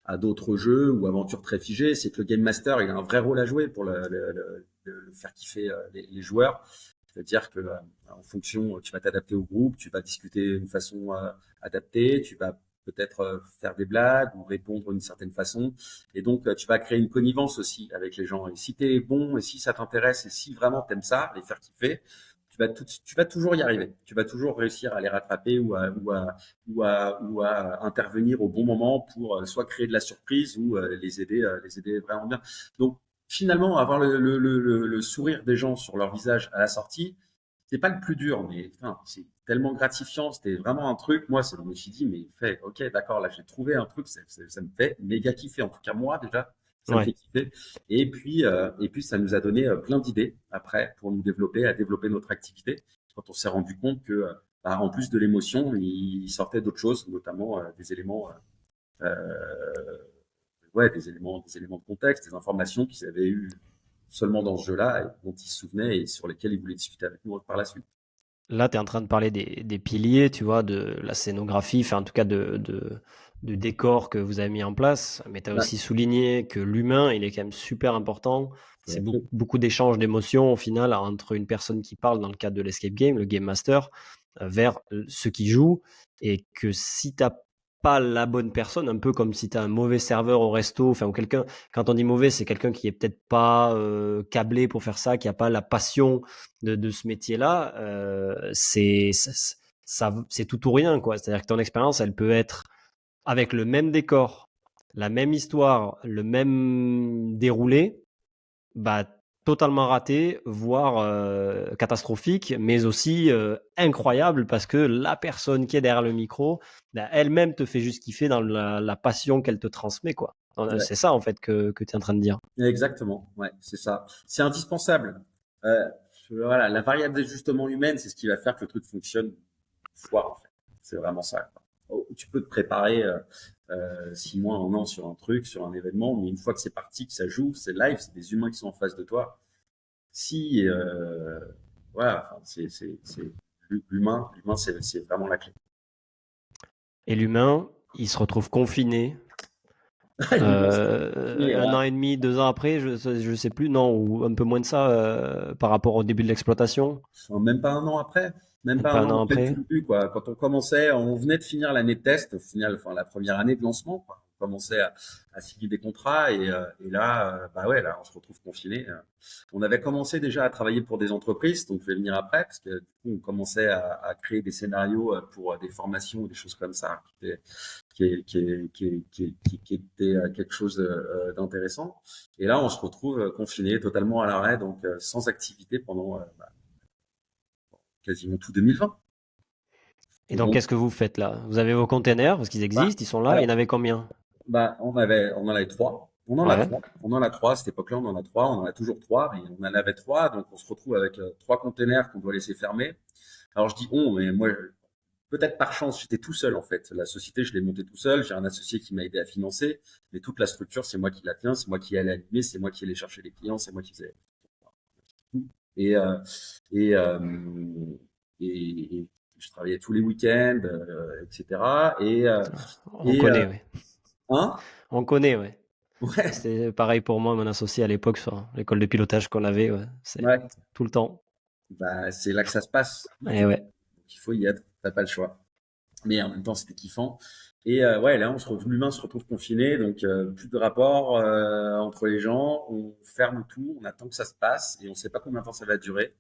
à d'autres jeux ou aventures très figées, c'est que le game master, il a un vrai rôle à jouer pour le faire kiffer les joueurs. C'est-à-dire que en fonction, tu vas t'adapter au groupe, tu vas discuter d'une façon adaptée, tu vas peut-être faire des blagues ou répondre d'une certaine façon. Et donc, tu vas créer une connivence aussi avec les gens. Et si tu es bon, et si ça t'intéresse, et si vraiment t'aimes ça, les faire kiffer, tu vas toujours y arriver. Tu vas toujours réussir à les rattraper ou à intervenir au bon moment pour soit créer de la surprise ou les aider vraiment bien. Donc, finalement, avoir le sourire des gens sur leur visage à la sortie, c'est pas le plus dur, mais enfin, c'est tellement gratifiant. C'était vraiment un truc. Moi, je me suis dit, mais fait, ok, d'accord, là, j'ai trouvé un truc, ça me fait méga kiffer. En tout cas, moi, déjà, ça me Ouais. fait kiffer. Et puis, ça nous a donné plein d'idées après pour nous développer, à développer notre activité. Quand on s'est rendu compte que, en plus de l'émotion, il sortait d'autres choses, notamment des éléments, ouais, des éléments de contexte, des informations qu'ils avaient eues seulement dans ce jeu-là, et dont ils se souvenaient et sur lesquels ils voulaient discuter avec nous par la suite. Là, tu es en train de parler des piliers, tu vois, de la scénographie, enfin, en tout cas, de décor que vous avez mis en place. Mais tu as Ouais, aussi souligné que l'humain, il est quand même super important. c'est C'est la clé. beaucoup d'échanges d'émotions, au final, entre une personne qui parle dans le cadre de l'escape game, le game master, vers ceux qui jouent. Et que si tu pas la bonne personne, un peu comme si tu as un mauvais serveur au resto, enfin, ou quelqu'un, quand on dit mauvais, c'est quelqu'un qui est peut-être pas câblé pour faire ça, qui a pas la passion de ce métier-là, c'est tout ou rien, quoi. C'est-à-dire que ton expérience, elle peut être avec le même décor, la même histoire, le même déroulé, bah, totalement raté, voire catastrophique, mais aussi incroyable parce que la personne qui est derrière le micro, bah, elle-même te fait juste kiffer dans la passion qu'elle te transmet, quoi. Ouais, C'est ça, en fait, que tu es en train de dire. exactement. Ouais, c'est ça. C'est indispensable. Euh, voilà, la variable d'ajustement humaine, c'est ce qui va faire que le truc fonctionne une fois, en fait. C'est vraiment ça, quoi. Oh, tu peux te préparer 6 mois, un an sur un truc, sur un événement, mais une fois que c'est parti, que ça joue, c'est live, c'est des humains qui sont en face de toi. Si voilà, enfin, l'humain, c'est vraiment la clé. Et l'humain, il se retrouve confiné L'humain, c'est fini, 1 an et demi, 2 ans après, je sais plus, non, ou un peu moins de ça, par rapport au début de l'exploitation? enfin, même pas un an après, même Même pas pas un 1 an an après le tout après? début, quoi. Quand on commençait, on venait de finir l'année de test, au final, enfin, la première année de lancement, quoi. On commençait à signer des contrats et là, bah ouais, là, on se retrouve confiné. On avait commencé déjà à travailler pour des entreprises, donc je vais venir après, parce que du coup, on commençait à créer des scénarios pour des formations ou des choses comme ça, qui était quelque chose d'intéressant. Et là, on se retrouve confiné, totalement à l'arrêt, donc sans activité pendant quasiment tout 2020. Et Et donc, donc, qu'est-ce que vous faites là? Vous avez vos containers, parce qu'ils bah, existent, ils sont là, il y alors, en avait combien? bah, on en avait trois. On en a Ouais. trois. On en a trois. À cette époque-là, on en a trois. On en a toujours trois, mais on en avait trois. Donc, on se retrouve avec trois containers qu'on doit laisser fermer. Alors, je dis on, mais moi, peut-être par chance, j'étais tout seul en fait. La société, je l'ai montée tout seul. J'ai un associé qui m'a aidé à financer, mais toute la structure, c'est moi qui la tiens, c'est moi qui allais animer, c'est moi qui allais chercher les clients, c'est moi qui faisais tout. Et, euh, et je travaillais tous les week-ends, etc. On Et connaît, ouais. hein, On connaît, ouais. ouais, C'était pareil pour moi, mon associé à l'époque sur l'école de pilotage qu'on avait, ouais. C'est ouais. tout le temps. Bah, c'est là que ça se passe. Et ouais. Donc, il faut y être. T'as pas le choix. Mais en même temps, c'était kiffant. Et ouais, là, l'humain se retrouve confiné, donc plus de rapport entre les gens. On ferme tout, on attend que ça se passe et on sait pas combien de temps ça va durer.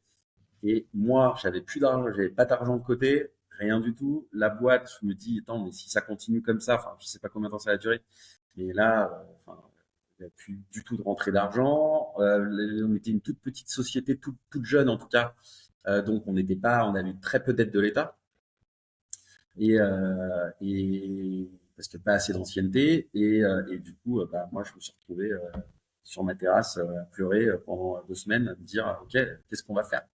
Et moi, j'avais plus d'argent, j'avais pas d'argent de côté, rien du tout. La boîte, je me dis, attends, mais si ça continue comme ça, enfin, je sais pas combien de temps ça va durer. Mais là, enfin, il n'y a plus du tout de rentrée d'argent. On était une toute petite société, toute jeune en tout cas. Donc, on avait très peu d'aide de l'État et parce que pas assez d'ancienneté. Et du coup, bah, moi, je me suis retrouvé sur ma terrasse à pleurer pendant 2 semaines, à me dire, OK, qu'est-ce qu'on va faire?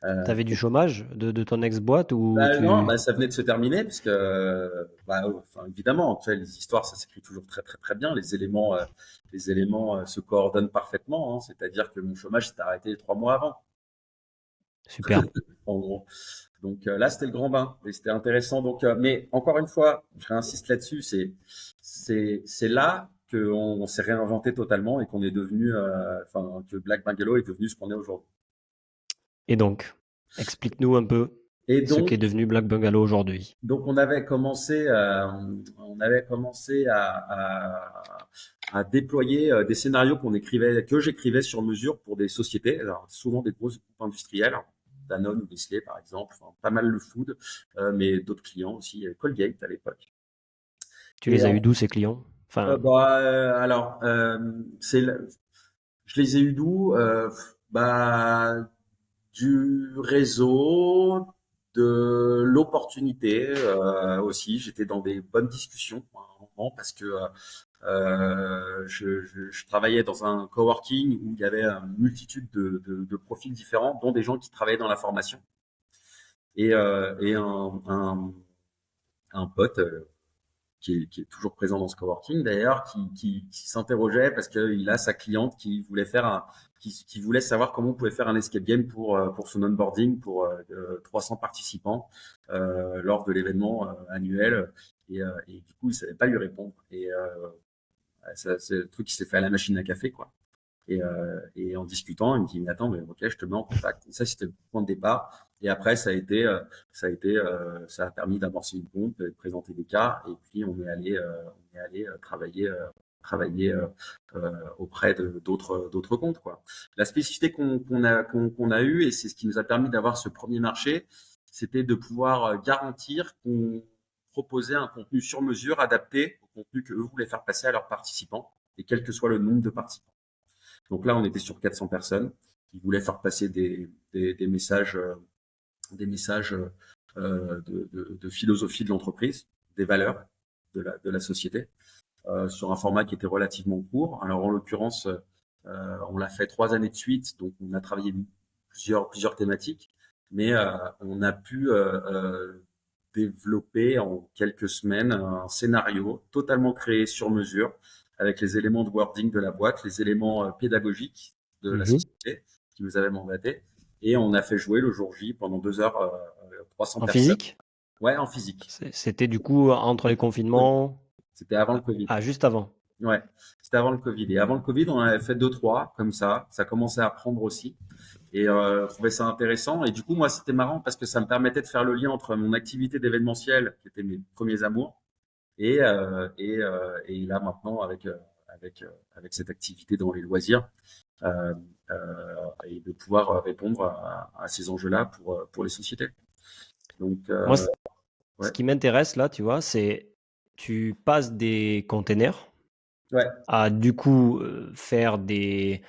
T'avais du chômage de ton ex-boîte ou Bah, non, tu... bah, ça venait de se terminer parce que, bah, enfin, évidemment, tu sais, les histoires, ça s'écrit toujours très très très bien. Les éléments se coordonnent parfaitement, hein. C'est-à-dire que mon chômage s'est arrêté 3 mois avant, Super. en gros. Donc là, c'était le grand bain et c'était intéressant. Donc, mais encore une fois, je réinsiste là-dessus, c'est là qu'on s'est réinventé totalement et qu'on est devenu, enfin, que Black Bungalow est devenu ce qu'on est aujourd'hui. Et donc, explique-nous un peu Et ce qu'est donc, devenu Black Bungalow aujourd'hui. on avait commencé à déployer des scénarios que j'écrivais sur mesure pour des sociétés, alors souvent des grosses groupes industriels, Danone ou Nestlé par exemple, enfin, pas mal le food, mais d'autres clients aussi, Colgate à l'époque. Tu Et les as eu d'où ces clients? Enfin, bah, alors, je les ai eu d'où? Bah, du réseau, de l'opportunité aussi. J'étais dans des bonnes discussions à un moment parce que je travaillais dans un coworking où il y avait une multitude de profils différents, dont des gens qui travaillaient dans la formation et un pote qui est toujours présent dans ce coworking d'ailleurs, qui s'interrogeait parce qu'il a sa cliente qui voulait savoir comment on pouvait faire un escape game pour son onboarding pour 300 participants lors de l'événement annuel. Et du coup, il savait pas lui répondre. C'est le truc qui s'est fait à la machine à café, quoi. Et en discutant, il me dit, mais attends, mais ok, je te mets en contact. Et ça, c'était le point de départ. Et après, ça a permis d'amorcer une pompe, de présenter des cas. Et puis, on est allé travailler auprès d'autres comptes, quoi. La spécificité qu'on a eue, et c'est ce qui nous a permis d'avoir ce premier marché, c'était de pouvoir garantir qu'on proposait un contenu sur mesure adapté au contenu que eux voulaient faire passer à leurs participants, et quel que soit le nombre de participants. Donc là, on était sur 400 personnes qui voulaient faire passer des messages, de philosophie de l'entreprise, des valeurs de la société, sur un format qui était relativement court. Alors en l'occurrence, on l'a fait 3 années de suite, donc on a travaillé plusieurs thématiques, mais on a pu développer en quelques semaines un scénario totalement créé sur mesure avec les éléments de wording de la boîte, les éléments pédagogiques de la mhm. société qui nous avait mandaté et on a fait jouer le jour J pendant 2 heures 300 En personnes. physique? Ouais, en physique. C'était du coup entre les Oui, confinements. c'était avant le Ah, Covid. ah, juste avant. Ouais, c'était avant le Covid. Et avant le Covid, on en avait fait deux, trois comme ça. Ça commençait à prendre aussi. Et je trouvais ça intéressant. Et du coup, moi, c'était marrant parce que ça me permettait de faire le lien entre mon activité d'événementiel, qui était mes premiers amours, et là maintenant avec cette activité dans les loisirs, euh, et de pouvoir répondre à ces enjeux-là pour les sociétés. Donc, Moi, ce ouais, qui m'intéresse là, tu vois, c'est tu passes des containers ouais, à du coup faire des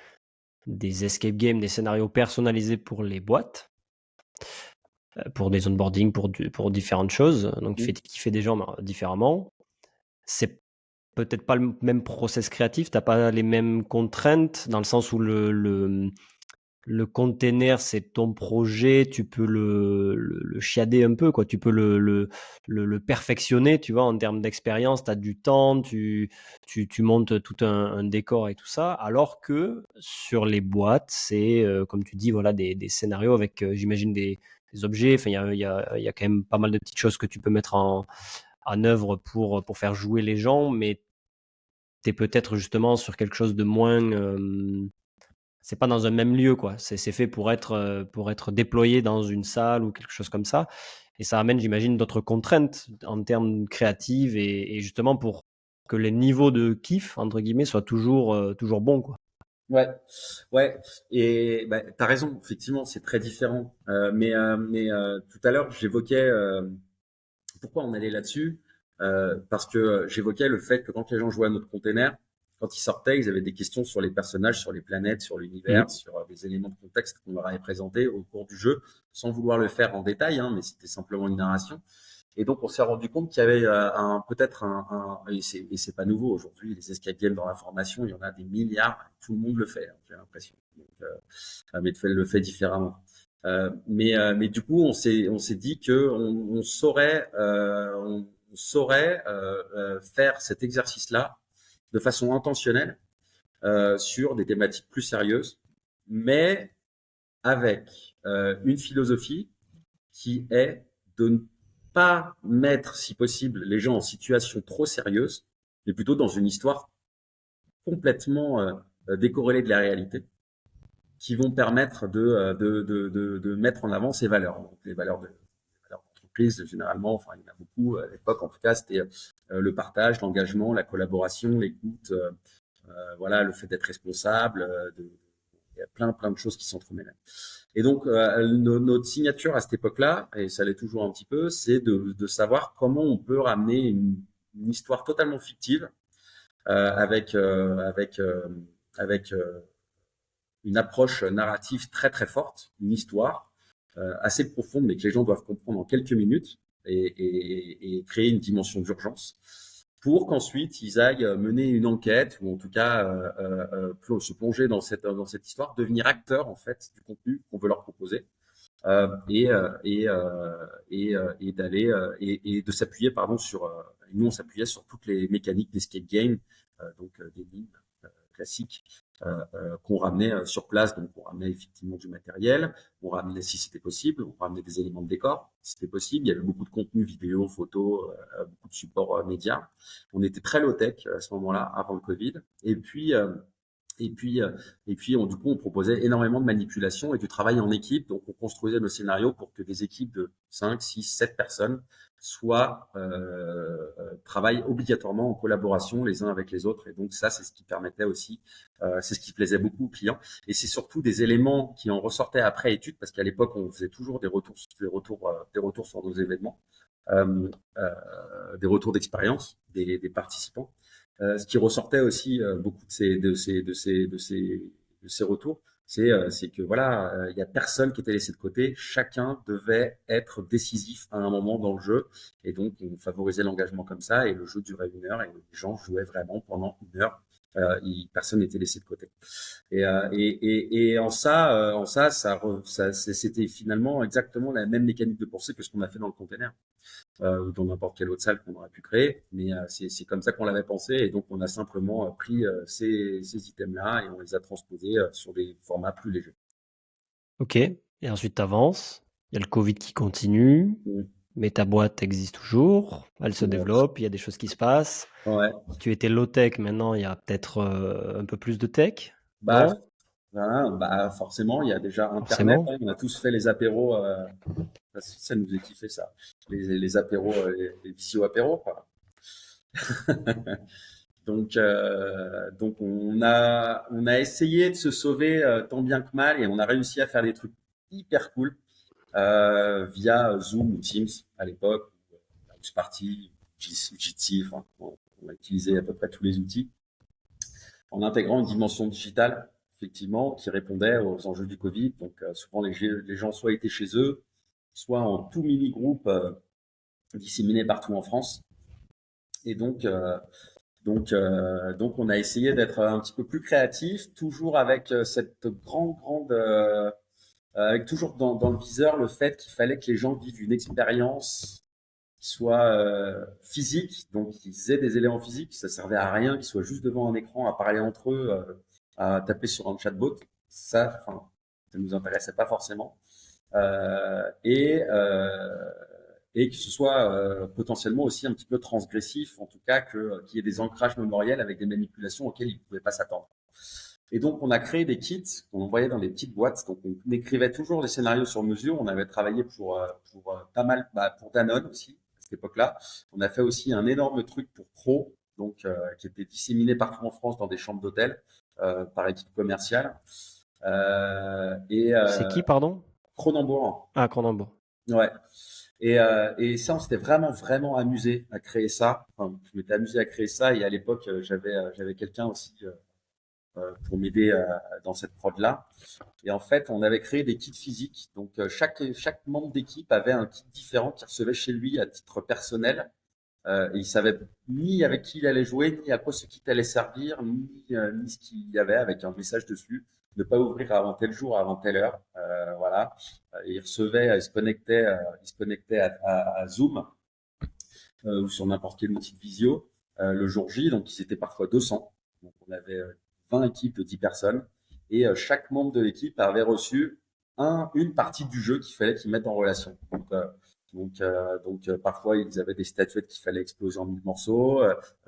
escape games, des scénarios personnalisés pour les boîtes, pour des onboarding, pour différentes choses. Donc tu fais mm, kiffer des gens différemment. C'est peut-être pas le même process créatif, t'as pas les mêmes contraintes dans le sens où le container, c'est ton projet, tu peux le chiader un peu, quoi. Tu peux le perfectionner, tu vois, en termes d'expérience, tu as du temps, tu montes tout un décor et tout ça. Alors que sur les boîtes, c'est, comme tu dis, voilà, des scénarios avec, j'imagine, des objets. Enfin, il y a quand même pas mal de petites choses que tu peux mettre en œuvre pour faire jouer les gens, mais tu es peut-être justement sur quelque chose de moins. C'est pas dans un même lieu, quoi. C'est fait pour être déployé dans une salle ou quelque chose comme ça. Et ça amène, j'imagine, d'autres contraintes en termes créatifs et justement pour que les niveaux de kiff, entre guillemets, soient toujours bons, quoi. ouais, ouais. Et bah, t'as raison. Effectivement, c'est très différent. Mais tout à l'heure, j'évoquais pourquoi on allait là-dessus. Parce que j'évoquais le fait que quand les gens jouaient à notre container, quand ils sortaient, ils avaient des questions sur les personnages, sur les planètes, sur l'univers, Mhm. sur des éléments de contexte qu'on leur avait présentés au cours du jeu, sans vouloir le faire en détail, hein, mais c'était simplement une narration. Et donc, on s'est rendu compte qu'il y avait peut-être et c'est pas nouveau aujourd'hui, les escape games dans l'information, il y en a des milliards, tout le monde le fait, hein, j'ai l'impression. Donc, mais le fait différemment. Mais du coup, on s'est dit que on saurait faire cet exercice-là de façon intentionnelle sur des thématiques plus sérieuses, mais avec une philosophie qui est de ne pas mettre, si possible, les gens en situation trop sérieuse, mais plutôt dans une histoire complètement décorrélée de la réalité, qui vont permettre de mettre en avant ces valeurs. Donc, les valeurs d'entreprise, généralement, enfin, il y en a beaucoup à l'époque, en tout cas, c'était le partage, l'engagement, la collaboration, l'écoute, voilà, le fait d'être responsable, il y a plein de choses qui s'entremêlent. Et donc, notre signature à cette époque-là, et ça l'est toujours un petit peu, c'est de savoir comment on peut ramener une histoire totalement fictive avec une approche narrative très très forte, une histoire assez profonde, mais que les gens doivent comprendre en quelques minutes et créer une dimension d'urgence pour qu'ensuite ils aillent mener une enquête ou en tout cas se plonger dans cette histoire, devenir acteurs en fait du contenu qu'on veut leur proposer et d'aller et de s'appuyer pardon sur nous on s'appuyait sur toutes les mécaniques d'escape game des lignes classiques qu'on ramenait sur place. Donc, on ramenait effectivement du matériel, on ramenait, si c'était possible, on ramenait des éléments de décor, si c'était possible. Il y avait beaucoup de contenu vidéo, photo, beaucoup de supports médias. On était très low-tech à ce moment-là, avant le Covid. Et puis, du coup, on proposait énormément de manipulation et du travail en équipe. Donc, on construisait nos scénarios pour que des équipes de 5, 6, 7 personnes travaillent obligatoirement en collaboration les uns avec les autres. Et donc, ça, c'est ce qui permettait aussi, c'est ce qui plaisait beaucoup aux clients. Et c'est surtout des éléments qui en ressortaient après étude, parce qu'à l'époque, on faisait toujours des retours sur nos événements, des retours d'expérience des participants. Ce qui ressortait aussi beaucoup de ces retours, c'est que voilà, il y a personne qui était laissé de côté. Chacun devait être décisif à un moment dans le jeu, et donc on favorisait l'engagement comme ça. Et le jeu durait 1 heure, et les gens jouaient vraiment pendant 1 heure. Personne n'était laissé de côté. Et c'était finalement exactement la même mécanique de pensée que ce qu'on a fait dans le container ou dans n'importe quelle autre salle qu'on aurait pu créer. Mais c'est comme ça qu'on l'avait pensé. Et donc, on a simplement pris ces items-là et on les a transposés sur des formats plus légers. Ok. Et ensuite, tu avances. Il y a le Covid qui continue, Mm. mais ta boîte existe toujours. Elle se Ouais. développe, il y a des choses qui se passent. Ouais. Tu étais low-tech, maintenant il y a peut-être un peu plus de tech, Bah, non? voilà, bah, forcément, il y a déjà Internet, Forcément. hein. On a tous fait les apéros. Ça nous est kiffé, ça. Les apéros, les visio-apéros, quoi. Donc on a essayé de se sauver tant bien que mal et on a réussi à faire des trucs hyper cool via Zoom ou Teams à l'époque, ou Sparty, Jitsi, enfin, on a utilisé à peu près tous les outils en intégrant une dimension digitale, effectivement, qui répondait aux enjeux du Covid. Donc souvent les gens soit étaient chez eux, soit en tout mini groupe disséminés partout en France. Et donc, on a essayé d'être un petit peu plus créatif, toujours avec cette grande, avec toujours dans le viseur le fait qu'il fallait que les gens vivent une expérience qui soit physique, donc qu'ils aient des éléments physiques. Ça servait à rien qu'ils soient juste devant un écran à parler entre eux, à taper sur un chatbot. Enfin, ça nous intéressait pas forcément. Euh, et, euh, et que ce soit potentiellement aussi un petit peu transgressif, en tout cas qu'il y ait des ancrages mémoriels avec des manipulations auxquelles ils ne pouvaient pas s'attendre. Et donc, on a créé des kits qu'on envoyait dans des petites boîtes. Donc, on écrivait toujours des scénarios sur mesure. On avait travaillé pour pas mal, pour Danone aussi, à cette époque-là. On a fait aussi un énorme truc pour Pro, donc, qui était disséminé partout en France dans des chambres d'hôtel par équipe commerciale. Et C'est qui, pardon? Cronenbourg. Ah, Cronenbourg. Ouais. Et ça, on s'était vraiment amusé à créer ça. Enfin, je m'étais amusé à créer ça et à l'époque, j'avais quelqu'un aussi pour m'aider dans cette prod-là. Et en fait, on avait créé des kits physiques. Donc, chaque membre d'équipe avait un kit différent qu'il recevait chez lui à titre personnel. Et il savait ni avec qui il allait jouer, ni à quoi ce kit allait servir, ni ce qu'il y avait avec un message dessus. Ne pas ouvrir avant tel jour, avant telle heure. Voilà. Et il recevait, il se connectait à Zoom ou sur n'importe quel outil de visio le jour J. Donc, ils étaient parfois 200. Donc, on avait 20 équipes de 10 personnes. Et chaque membre de l'équipe avait reçu une partie du jeu qu'il fallait qu'ils mettent en relation. Donc, parfois, ils avaient des statuettes qu'il fallait exploser en 1000 morceaux.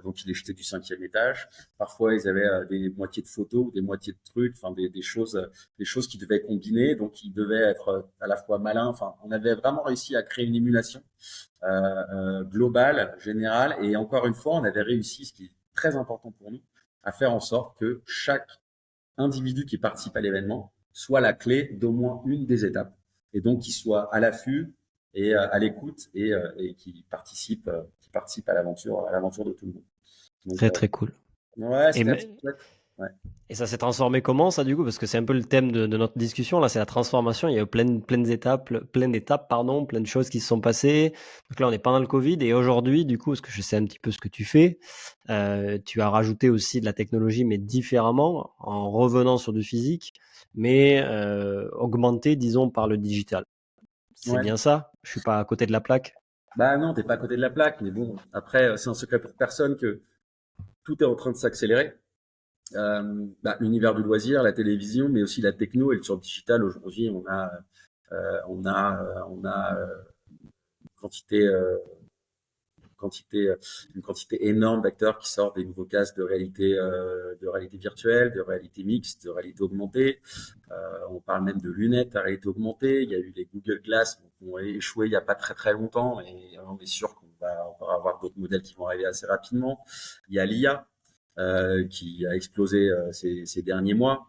Donc, ils les jetaient du 5e étage. Parfois, ils avaient des moitiés de photos ou des moitiés de trucs, enfin des choses qui devaient combiner. Donc, ils devaient être à la fois malins. Enfin, on avait vraiment réussi à créer une émulation globale, générale. Et encore une fois, on avait réussi, ce qui est très important pour nous, à faire en sorte que chaque individu qui participe à l'événement soit la clé d'au moins une des étapes. Et donc, qu'il soit à l'affût et à l'écoute et qui participe à l'aventure de tout le monde. Donc, Très très cool. ouais, Et, c'était assez chouette. Ouais. et ça s'est transformé comment ça du coup? Parce que c'est un peu le thème de notre discussion là, c'est la transformation. Il y a eu plein d'étapes, pardon, plein de choses qui se sont passées. Donc là, on est pendant le Covid et aujourd'hui, du coup, parce que je sais un petit peu ce que tu fais, tu as rajouté aussi de la technologie, mais différemment, en revenant sur du physique, mais augmenté, disons, par le digital. C'est Ouais. bien ça? Je suis pas à côté de la plaque? Bah non, t'es pas à côté de la plaque, mais bon, après, c'est un secret pour personne que tout est en train de s'accélérer. L'univers du loisir, la télévision, mais aussi la techno et le sur digital. Aujourd'hui, on a quantité, euh, quantité, une quantité énorme d'acteurs qui sortent des nouveaux casques de réalité virtuelle, de réalité mixte, de réalité augmentée. On parle même de lunettes à réalité augmentée. Il y a eu les Google Glass qui ont échoué il n'y a pas très longtemps et on est sûr qu'on va encore avoir d'autres modèles qui vont arriver assez rapidement. Il y a l'IA qui a explosé ces derniers mois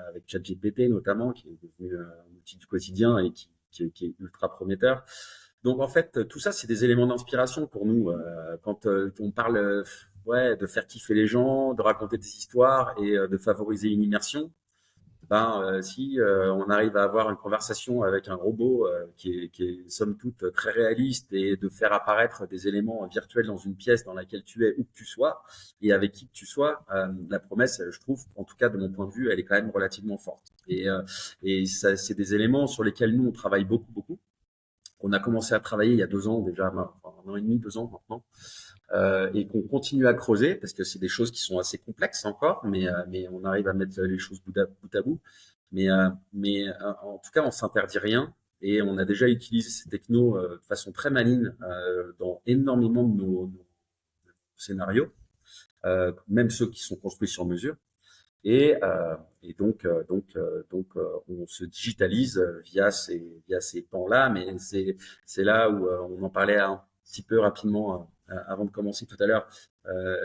avec ChatGPT notamment, qui est devenu un outil du quotidien et qui est ultra prometteur. Donc en fait, tout ça, c'est des éléments d'inspiration pour nous. Quand on parle ouais, de faire kiffer les gens, de raconter des histoires et de favoriser une immersion, si on arrive à avoir une conversation avec un robot qui est somme toute très réaliste et de faire apparaître des éléments virtuels dans une pièce dans laquelle tu es, où que tu sois, et avec qui que tu sois, la promesse, je trouve, en tout cas de mon point de vue, elle est quand même relativement forte. Et ça, c'est des éléments sur lesquels nous, on travaille beaucoup. On a commencé à travailler il y a 2 ans déjà, enfin, 1 an et demi, 2 ans maintenant, et qu'on continue à creuser parce que c'est des choses qui sont assez complexes encore, mais on arrive à mettre les choses bout à bout. En tout cas, on s'interdit rien et on a déjà utilisé ces technos de façon très maligne dans énormément de nos scénarios, même ceux qui sont construits sur mesure. On se digitalise via ces pans-là, mais c'est là où on en parlait un petit peu rapidement avant de commencer tout à l'heure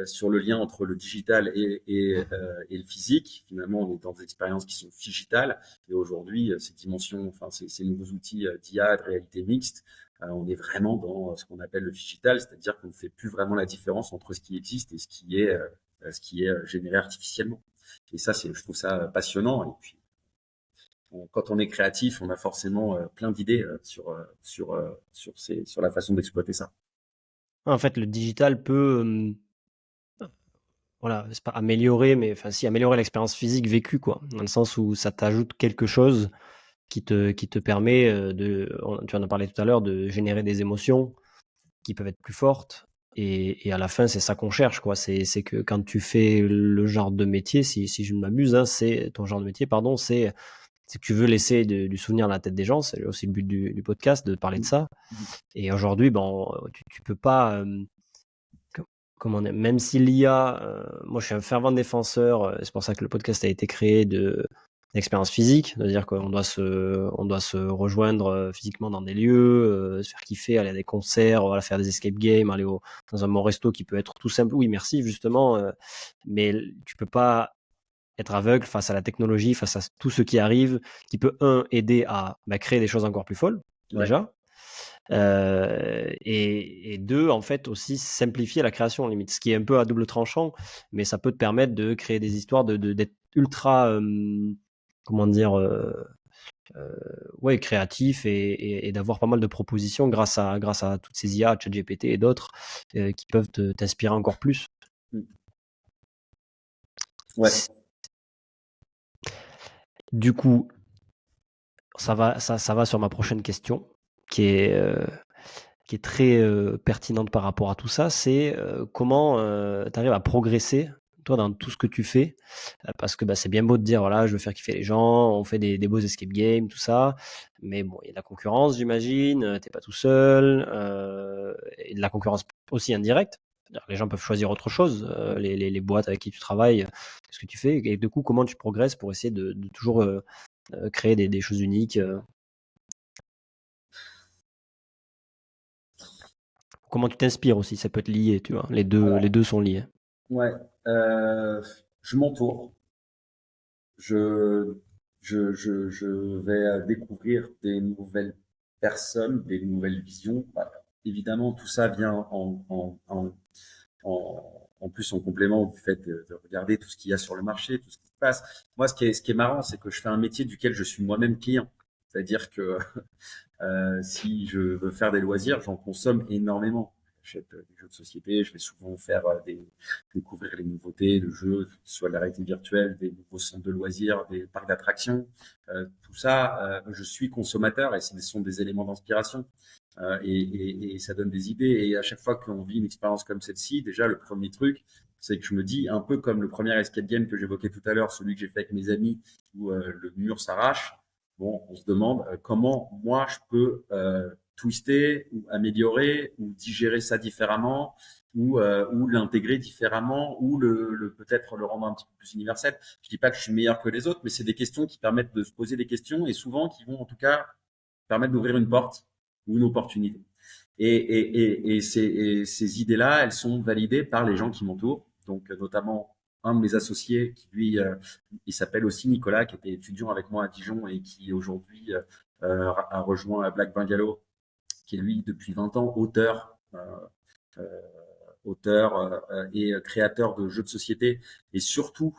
sur le lien entre le digital et le physique. Finalement, on est dans des expériences qui sont digitales et aujourd'hui, ces dimensions, enfin ces nouveaux outils d'IA, de réalité mixte, on est vraiment dans ce qu'on appelle le digital, c'est-à-dire qu'on ne fait plus vraiment la différence entre ce qui existe et ce qui est généré artificiellement. Et ça, je trouve ça passionnant. Et puis, quand on est créatif, on a forcément plein d'idées sur la façon d'exploiter ça. En fait, le digital peut, voilà, c'est pas améliorer, mais enfin si, améliorer l'expérience physique vécue, quoi. Dans le sens où ça t'ajoute quelque chose qui te permet, tu en as parlé tout à l'heure, de générer des émotions qui peuvent être plus fortes et à la fin, c'est ça qu'on cherche, quoi. C'est que quand tu fais le genre de métier, si je ne m'abuse, hein, c'est ton genre de métier, pardon, c'est que tu veux laisser du souvenir dans la tête des gens. C'est aussi le but du podcast, de parler de ça. Et aujourd'hui, bon, tu peux pas, comment dire, même si l'IA, moi je suis un fervent défenseur, c'est pour ça que le podcast a été créé, de l'expérience physique, c'est-à-dire qu'on doit se rejoindre physiquement dans des lieux, se faire kiffer, aller à des concerts, voilà, faire des escape games, aller dans un bon resto qui peut être tout simple ou immersif justement, mais tu peux pas être aveugle face à la technologie, face à tout ce qui arrive, qui peut, aider à créer des choses encore plus folles, Ouais. déjà, et deux, en fait, aussi simplifier la création, limite, ce qui est un peu à double tranchant, mais ça peut te permettre de créer des histoires, d'être ultra, comment dire, ouais, créatif et d'avoir pas mal de propositions grâce à toutes ces IA, ChatGPT et d'autres, qui peuvent t'inspirer encore plus. Ouais. Du coup, ça va sur ma prochaine question, qui est, euh, qui est très pertinente par rapport à tout ça. C'est comment tu arrives à progresser, toi, dans tout ce que tu fais. Parce que c'est bien beau de dire, voilà, je veux faire kiffer les gens, on fait des beaux escape games, tout ça. Mais bon, il y a de la concurrence, j'imagine, t'es pas tout seul. Et de la concurrence aussi indirecte. C'est-à-dire que les gens peuvent choisir autre chose, les boîtes avec qui tu travailles, ce que tu fais. Et du coup, comment tu progresses pour essayer de toujours créer des choses uniques. Comment tu t'inspires aussi, ça peut être lié, tu vois. Les deux sont liés. Ouais. Je m'entoure. Je, je vais découvrir des nouvelles personnes, des nouvelles visions. Bah, évidemment, tout ça vient en plus en complément du fait de regarder tout ce qu'il y a sur le marché, tout ce qui se passe. Moi, ce qui est marrant, c'est que je fais un métier duquel je suis moi-même client. C'est-à-dire que si je veux faire des loisirs, j'en consomme énormément. J'achète des jeux de société, je vais souvent faire découvrir les nouveautés de jeux, que ce soit de la réalité virtuelle, des nouveaux centres de loisirs, des parcs d'attractions. Tout ça, je suis consommateur et ce sont des éléments d'inspiration. Et ça donne des idées. Et à chaque fois qu'on vit une expérience comme celle-ci, déjà, le premier truc, c'est que je me dis, un peu comme le premier escape game que j'évoquais tout à l'heure, celui que j'ai fait avec mes amis, où le mur s'arrache. Bon, on se demande comment moi je peux twister ou améliorer ou digérer ça différemment ou l'intégrer différemment ou peut-être le rendre un petit peu plus universel. Je dis pas que je suis meilleur que les autres, mais c'est des questions qui permettent de se poser des questions et souvent qui vont en tout cas permettre d'ouvrir une porte ou une opportunité. Et ces idées-là, elles sont validées par les gens qui m'entourent, donc notamment un de mes associés qui lui, il s'appelle aussi Nicolas, qui était étudiant avec moi à Dijon et qui aujourd'hui a rejoint Black Bungalow, qui est lui depuis 20 ans euh, auteur et créateur de jeux de société et surtout,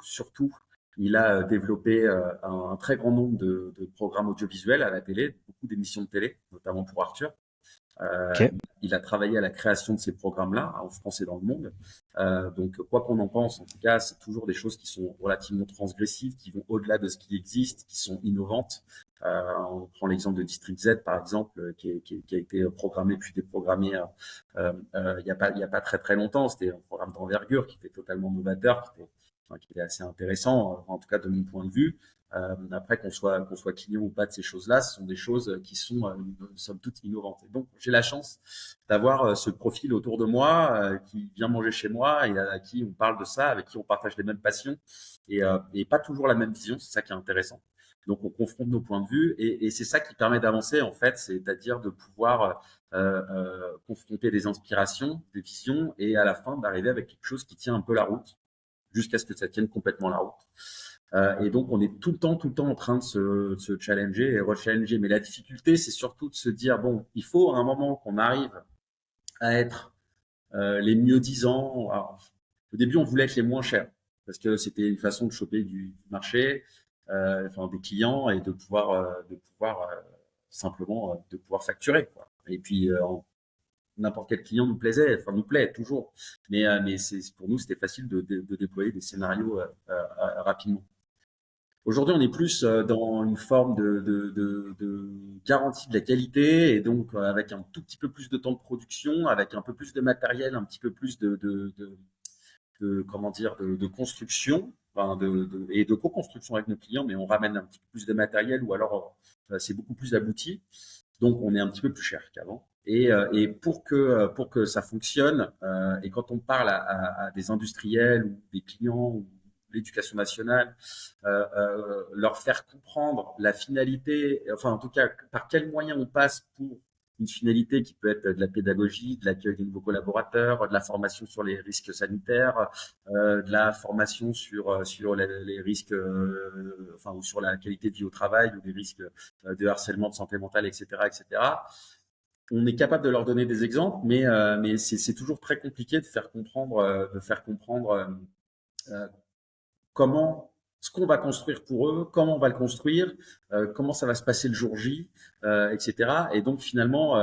il a développé un très grand nombre de programmes audiovisuels à la télé, beaucoup d'émissions de télé, notamment pour Arthur. Euh, Ok. il a travaillé à la création de ces programmes-là, en France et dans le monde. Donc, quoi qu'on en pense, en tout cas, c'est toujours des choses qui sont relativement transgressives, qui vont au-delà de ce qui existe, qui sont innovantes. On prend l'exemple de District Z, par exemple, qui a été programmé puis déprogrammé il y a pas très très longtemps. C'était un programme d'envergure qui était totalement novateur, qui était assez intéressant, en tout cas de mon point de vue. Après, qu'on soit client ou pas de ces choses-là, ce sont des choses qui sont, somme toute, innovantes. Et donc, j'ai la chance d'avoir ce profil autour de moi qui vient manger chez moi et à qui on parle de ça, avec qui on partage les mêmes passions et pas toujours la même vision. C'est ça qui est intéressant. Donc, on confronte nos points de vue et c'est ça qui permet d'avancer, en fait, c'est-à-dire de pouvoir confronter des inspirations, des visions et à la fin d'arriver avec quelque chose qui tient un peu la route jusqu'à ce que ça tienne complètement la route. Et donc, on est tout le temps en train de se challenger et rechallenger. Mais la difficulté, c'est surtout de se dire, bon, il faut à un moment qu'on arrive à être les mieux disants. Alors, au début, on voulait être les moins chers parce que c'était une façon de choper du marché, enfin des clients et de pouvoir simplement de pouvoir facturer, quoi. Et puis, n'importe quel client nous plaisait, enfin nous plaît toujours. Mais pour nous, c'était facile de déployer des scénarios rapidement. Aujourd'hui, on est plus dans une forme de garantie de la qualité et donc avec un tout petit peu plus de temps de production, avec un peu plus de matériel, un petit peu plus comment dire, de construction, enfin et de co-construction avec nos clients, mais on ramène un petit peu plus de matériel ou alors c'est beaucoup plus abouti. Donc, on est un petit peu plus cher qu'avant. Et pour que ça fonctionne, et quand on parle à des industriels ou des clients ou l'éducation nationale, leur faire comprendre la finalité, enfin en tout cas par quels moyens on passe pour une finalité qui peut être de la pédagogie, de l'accueil des nouveaux collaborateurs, de la formation sur les risques sanitaires, de la formation sur les risques, enfin ou sur la qualité de vie au travail ou des risques de harcèlement de santé mentale, etc., etc. On est capable de leur donner des exemples, mais c'est toujours très compliqué de faire comprendre euh, comment ce qu'on va construire pour eux, comment on va le construire, comment ça va se passer le jour J, etc. Et donc finalement,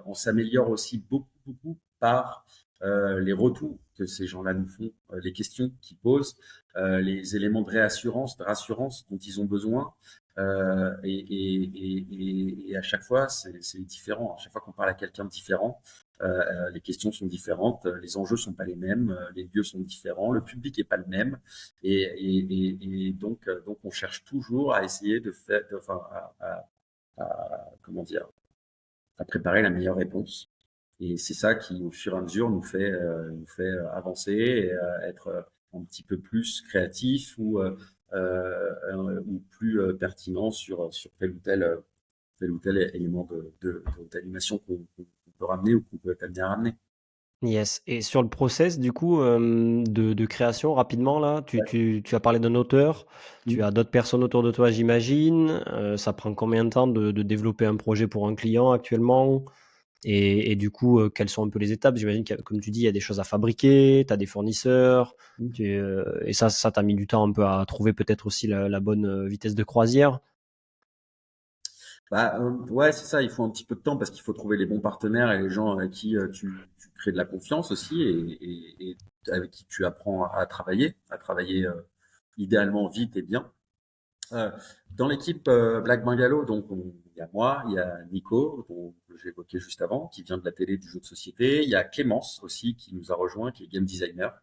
on s'améliore aussi beaucoup par les retours que ces gens-là nous font, les questions qu'ils posent, les éléments de réassurance, de rassurance dont ils ont besoin. Et à chaque fois, c'est différent. À chaque fois qu'on parle à quelqu'un de différent, les questions sont différentes, les enjeux sont pas les mêmes, les lieux sont différents, le public est pas le même, et donc on cherche toujours à essayer de faire, enfin, comment dire, à préparer la meilleure réponse. Et c'est ça qui, au fur et à mesure, nous fait avancer et être un petit peu plus créatif ou plus pertinent sur tel ou tel élément d'animation qu'on peut ramener ou qu'on peut être amené à ramener. Yes. Et sur le process, du coup, de création, rapidement, là, tu as parlé d'un auteur, tu Ouais. as d'autres personnes autour de toi, j'imagine. Ça prend combien de temps de développer un projet pour un client actuellement? Et du coup, quelles sont un peu les étapes? J'imagine que, comme tu dis, il y a des choses à fabriquer, tu as des fournisseurs, et ça t'a mis du temps un peu à trouver peut-être aussi la bonne vitesse de croisière. Bah, ouais, c'est ça. Il faut un petit peu de temps parce qu'il faut trouver les bons partenaires et les gens avec qui tu crées de la confiance aussi et avec qui tu apprends à travailler idéalement vite et bien. Euh, Dans l'équipe Black Bungalow, donc il y a moi, il y a Nico, que j'ai évoqué juste avant, qui vient de la télé du jeu de société. Il y a Clémence aussi qui nous a rejoint, qui est game designer,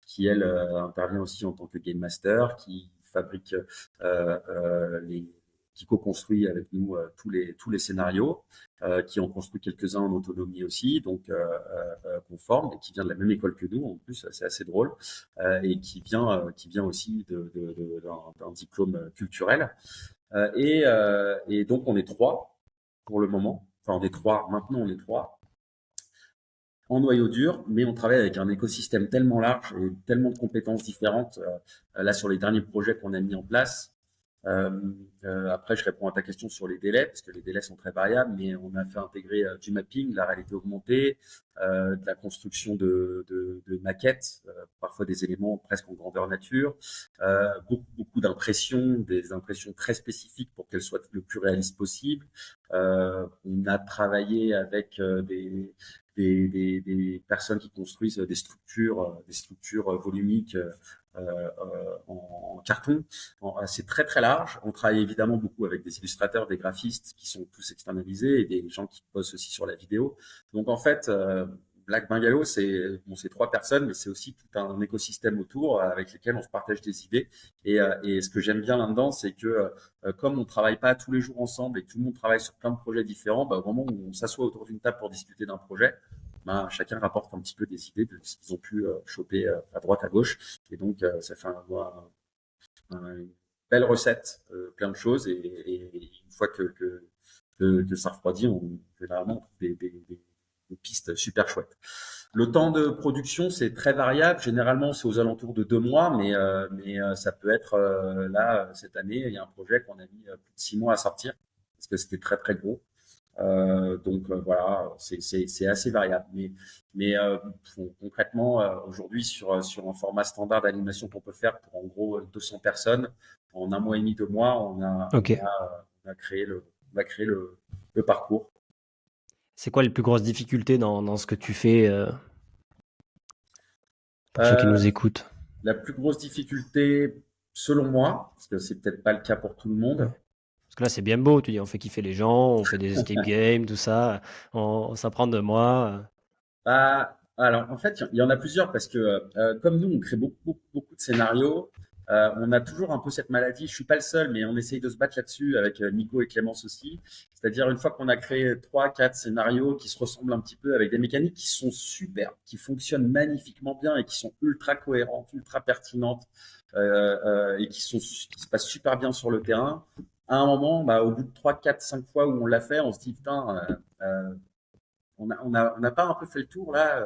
qui elle intervient aussi en tant que game master, qui fabrique les qui co-construit avec nous tous les scénarios, qui en construit quelques-uns en autonomie aussi, donc qu'on forme, et qui vient de la même école que nous en plus, c'est assez drôle, et qui vient aussi d'un diplôme culturel. Et donc on est trois pour le moment, enfin on est trois, maintenant on est trois en noyau dur, mais on travaille avec un écosystème tellement large et tellement de compétences différentes. Là, sur les derniers projets qu'on a mis en place, euh, après, je réponds à ta question sur les délais, parce que les délais sont très variables, mais on a fait intégrer du mapping, de la réalité augmentée, de la construction de maquettes, parfois des éléments presque en grandeur nature, beaucoup d'impressions, des impressions très spécifiques pour qu'elles soient le plus réalistes possible. On a travaillé avec des personnes qui construisent des structures volumiques en carton. C'est très très large. On travaille évidemment beaucoup avec des illustrateurs, des graphistes qui sont tous externalisés et des gens qui bossent aussi sur la vidéo. Donc en fait, Black Bungalow, c'est 3 personnes, mais c'est aussi tout un écosystème autour avec lesquels on se partage des idées. Et ce que j'aime bien là-dedans, c'est que comme on travaille pas tous les jours ensemble et que tout le monde travaille sur plein de projets différents, bah, au moment où on s'assoit autour d'une table pour discuter d'un projet, bah, chacun rapporte un petit peu des idées de ce qu'ils ont pu choper à droite, à gauche. Et donc, ça fait une belle recette, plein de choses. Et une fois que ça refroidit, généralement, on trouve des pistes super chouettes. Le temps de production, c'est très variable. Généralement, c'est aux alentours de 2 mois, mais ça peut être là, cette année, il y a un projet qu'on a mis plus de 6 mois à sortir parce que c'était très, très gros. Donc voilà, c'est assez variable. Mais concrètement, aujourd'hui, sur un format standard d'animation qu'on peut faire pour en gros 200 personnes, en 1 mois et demi, 2 mois, Ok. on a créé le parcours. C'est quoi les plus grosses difficultés dans ce que tu fais pour ceux qui Euh, nous écoutent? la plus grosse difficulté, selon moi, parce que c'est peut-être pas le cas pour tout le Ouais. monde, Parce que là, c'est bien beau, tu dis, on fait kiffer les gens, on fait des escape games, tout ça, on s'apprend de moi. bah, alors, en fait, il y en a plusieurs parce que comme nous, on crée beaucoup, beaucoup, beaucoup de scénarios. On a toujours un peu cette maladie. Je suis pas le seul, mais on essaye de se battre là-dessus avec Nico et Clémence aussi. C'est-à-dire une fois qu'on a créé 3, 4 scénarios qui se ressemblent un petit peu avec des mécaniques qui sont super, qui fonctionnent magnifiquement bien et qui sont ultra cohérentes, ultra pertinentes et qui se passent super bien sur le terrain. À un moment, bah, au bout de 3, 4, 5 fois où on l'a fait, on se dit putain. On n'a pas un peu fait le tour là,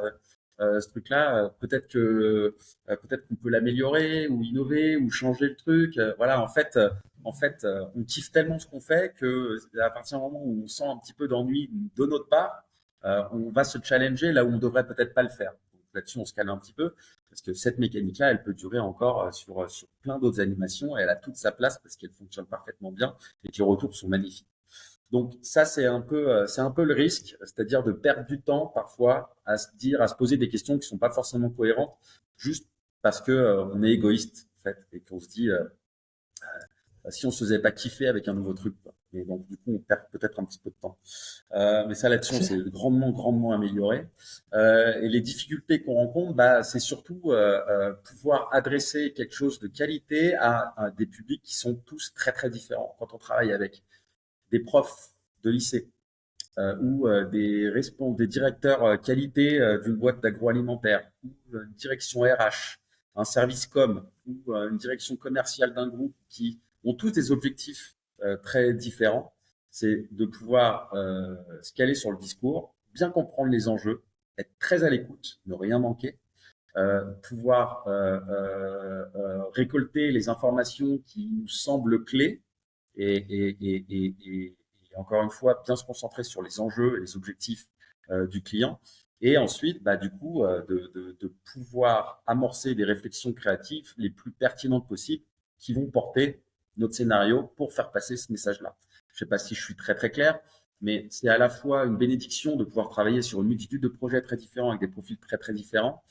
ce truc-là. Peut-être qu'on peut l'améliorer ou innover ou changer le truc. Voilà, en fait, on kiffe tellement ce qu'on fait que à partir du moment où on sent un petit peu d'ennui de notre part, on va se challenger là où on devrait peut-être pas le faire. Donc, là-dessus, on se calme un petit peu parce que cette mécanique-là, elle peut durer encore sur plein d'autres animations et elle a toute sa place parce qu'elle fonctionne parfaitement bien et que les retours sont magnifiques. Donc ça, c'est un peu le risque, c'est-à-dire de perdre du temps parfois à se dire, à se poser des questions qui sont pas forcément cohérentes, juste parce que on est égoïste en fait et qu'on se dit si on se faisait pas kiffer avec un nouveau truc, quoi. Et donc du coup, on perd peut-être un petit peu de temps. Mais ça là-dessus, on C'est- s'est grandement, grandement amélioré. Et les difficultés qu'on rencontre, bah, c'est surtout pouvoir adresser quelque chose de qualité à des publics qui sont tous très, très différents. Quand on travaille avec des profs de lycée ou des directeurs qualité d'une boîte d'agroalimentaire ou une direction RH, un service com ou une direction commerciale d'un groupe qui ont tous des objectifs très différents, c'est de pouvoir se caler sur le discours, bien comprendre les enjeux, être très à l'écoute, ne rien manquer, pouvoir récolter les informations qui nous semblent clés et encore une fois, bien se concentrer sur les enjeux et les objectifs du client. Et ensuite, bah, du coup, de pouvoir amorcer des réflexions créatives les plus pertinentes possibles qui vont porter notre scénario pour faire passer ce message-là. Je ne sais pas si je suis très très clair, mais c'est à la fois une bénédiction de pouvoir travailler sur une multitude de projets très différents avec des profils très très différents.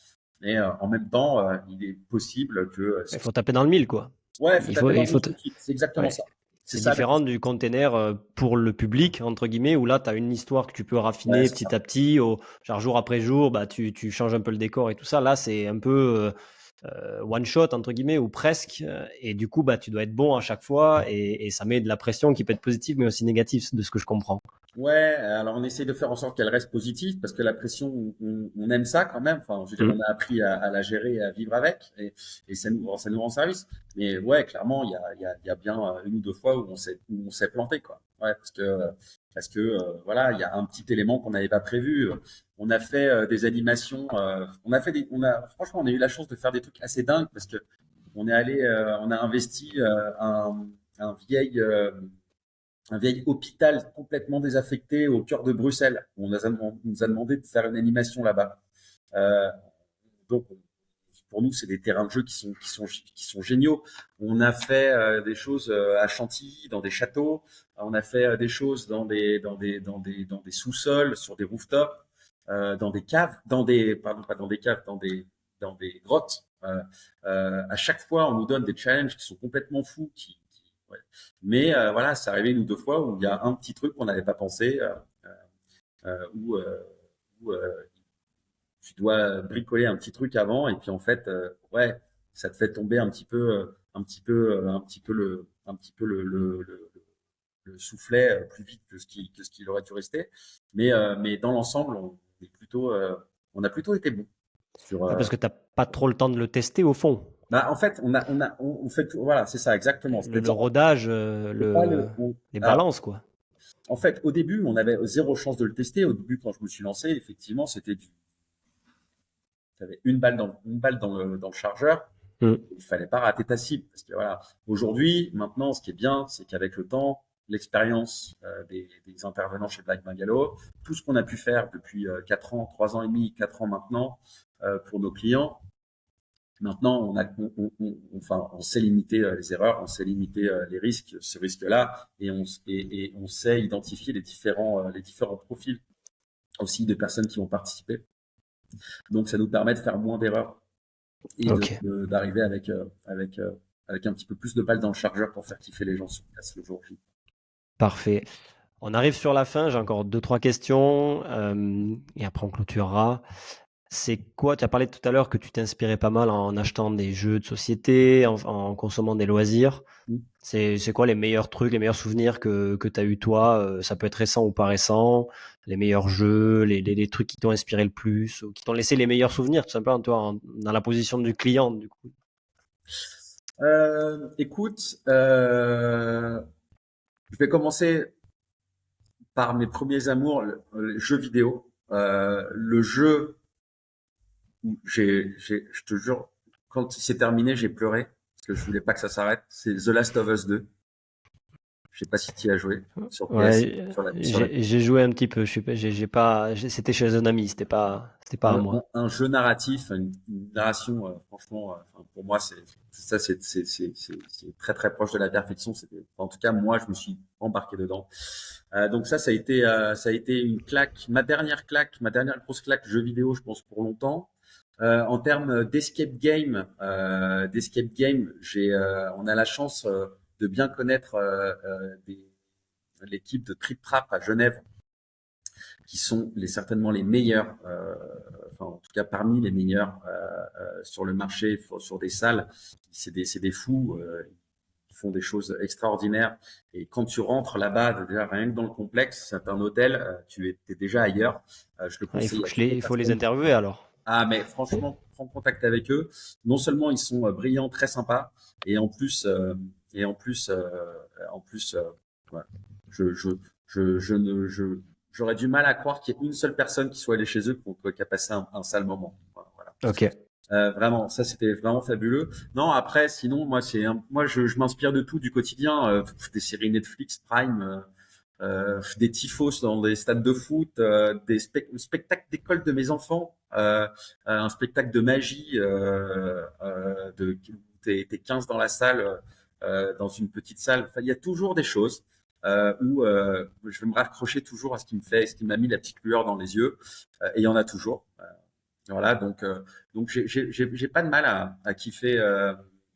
Et en même temps, il est possible que Il faut taper dans le mille, quoi. ouais, il faut Il faut, taper dans il le faut, mille tout de suite. C'est exactement ouais. ça. C'est C'est ça la différent question. du container pour le public, entre guillemets, où là, tu as une histoire que tu peux Ouais, raffiner c'est ça. petit à petit, genre jour après jour, bah, tu changes un peu le décor et tout ça. Là, c'est un peu one shot, entre guillemets, ou presque. Et du coup, bah, tu dois être bon à chaque fois et ça met de la pression qui peut être positive, mais aussi négative, de ce que je comprends. Ouais, alors on essaie de faire en sorte qu'elle reste positive parce que la pression, on aime ça quand même. Enfin, je veux dire, on Mm. a appris à la gérer et à vivre avec et ça nous rend service. Mais ouais, clairement, il y a bien une ou deux fois où on s'est planté, quoi. Ouais, parce que voilà, il y a un petit élément qu'on n'avait pas prévu. On a fait des animations, franchement, on a eu la chance de faire des trucs assez dingues parce que on a investi un vieil hôpital complètement désaffecté au cœur de Bruxelles. On nous a demandé de faire une animation là-bas. Euh, donc, pour nous, c'est des terrains de jeu qui sont géniaux. On a fait des choses à Chantilly, dans des châteaux. On a fait des choses dans des sous-sols, sur des rooftops, dans des caves, pardon, pas dans des caves, dans des grottes. À chaque fois, on nous donne des challenges qui sont complètement fous, ouais. Mais voilà, c'est arrivé une ou deux fois où il y a un petit truc qu'on n'avait pas pensé, où tu dois bricoler un petit truc avant, et puis en fait, ouais, ça te fait tomber un petit peu le soufflet plus vite que ce qu'il aurait dû rester. Mais dans l'ensemble, on a plutôt été bon sur. Ah, parce que tu n'as pas trop le temps de le tester au fond. Bah, en fait, on fait voilà, c'est ça, exactement. Le C'est-à-dire, rodage, c'est pas les alors, balances, quoi. en fait, au début, on avait zéro chance de le tester. Au début, quand je me suis lancé, effectivement, t'avais une balle dans le chargeur. Mm. Il fallait pas rater ta cible, parce que voilà. Aujourd'hui, maintenant, ce qui est bien, c'est qu'avec le temps, l'expérience des intervenants chez Black Bungalow, tout ce qu'on a pu faire depuis 4 ans, 3 ans et demi, 4 ans maintenant pour nos clients, maintenant enfin, on sait limiter les erreurs, on sait limiter les risques, ce risque-là, et on sait identifier les différents profils aussi de personnes qui vont participer. Donc, ça nous permet de faire moins d'erreurs et Ok, d'arriver avec un petit peu plus de balles dans le chargeur pour faire kiffer les gens sur place le jour J. parfait. On arrive sur la fin, j'ai encore deux, trois questions et après on clôturera. C'est quoi, tu as parlé tout à l'heure que tu t'inspirais pas mal en achetant des jeux de société, en consommant des loisirs. Mm. C'est quoi les meilleurs trucs, les meilleurs souvenirs que tu as eu toi? Ça peut être récent ou pas récent, les meilleurs jeux, les trucs qui t'ont inspiré le plus, ou qui t'ont laissé les meilleurs souvenirs, tout simplement, toi, dans la position du client, du coup. Écoute, je vais commencer par mes premiers amours, le jeu vidéo. Le jeu où je te jure, quand c'est terminé, j'ai pleuré parce que je voulais pas que ça s'arrête. C'est The Last of Us 2. Je sais pas si tu y as joué sur PS, Ouais, sur la j'ai joué un petit peu. Je suis pas, j'ai pas, c'était chez un ami, c'était pas à moi. un jeu narratif, une narration, franchement, enfin, pour moi, c'est très très proche de la perfection. En tout cas, moi, je me suis embarqué dedans. Donc ça a été une claque, ma dernière grosse claque jeu vidéo, je pense pour longtemps. En termes d'escape game, on a la chance de bien connaître l'équipe de Trip Trap à Genève, qui sont certainement les meilleurs, enfin en tout cas parmi les meilleurs sur le marché, sur des salles. C'est des fous, ils font des choses extraordinaires. Et quand tu rentres là-bas, déjà rien que dans le complexe, c'est un hôtel, es déjà ailleurs. Je le Ah, conseille à toutes les il faut les personnes. interviewer alors. Ah, mais franchement, prends contact avec eux. Non seulement ils sont brillants, très sympas, et en plus, et en plus, en plus, ouais, je, je, je ne, j'aurais du mal à croire qu'il y ait une seule personne qui soit allée chez eux qui a passé un sale moment. Voilà. Ok. Vraiment, ça c'était vraiment fabuleux. Non, après, sinon, moi, je m'inspire de tout du quotidien, des séries Netflix, Prime. Des tifos dans des stades de foot, spectacles d'école de mes enfants, un spectacle de magie, t'es 15 dans la salle, dans une petite salle. Enfin, il y a toujours des choses où je vais me raccrocher toujours à ce qui m'a mis la petite lueur dans les yeux, et il y en a toujours. Voilà, donc j'ai pas de mal à kiffer,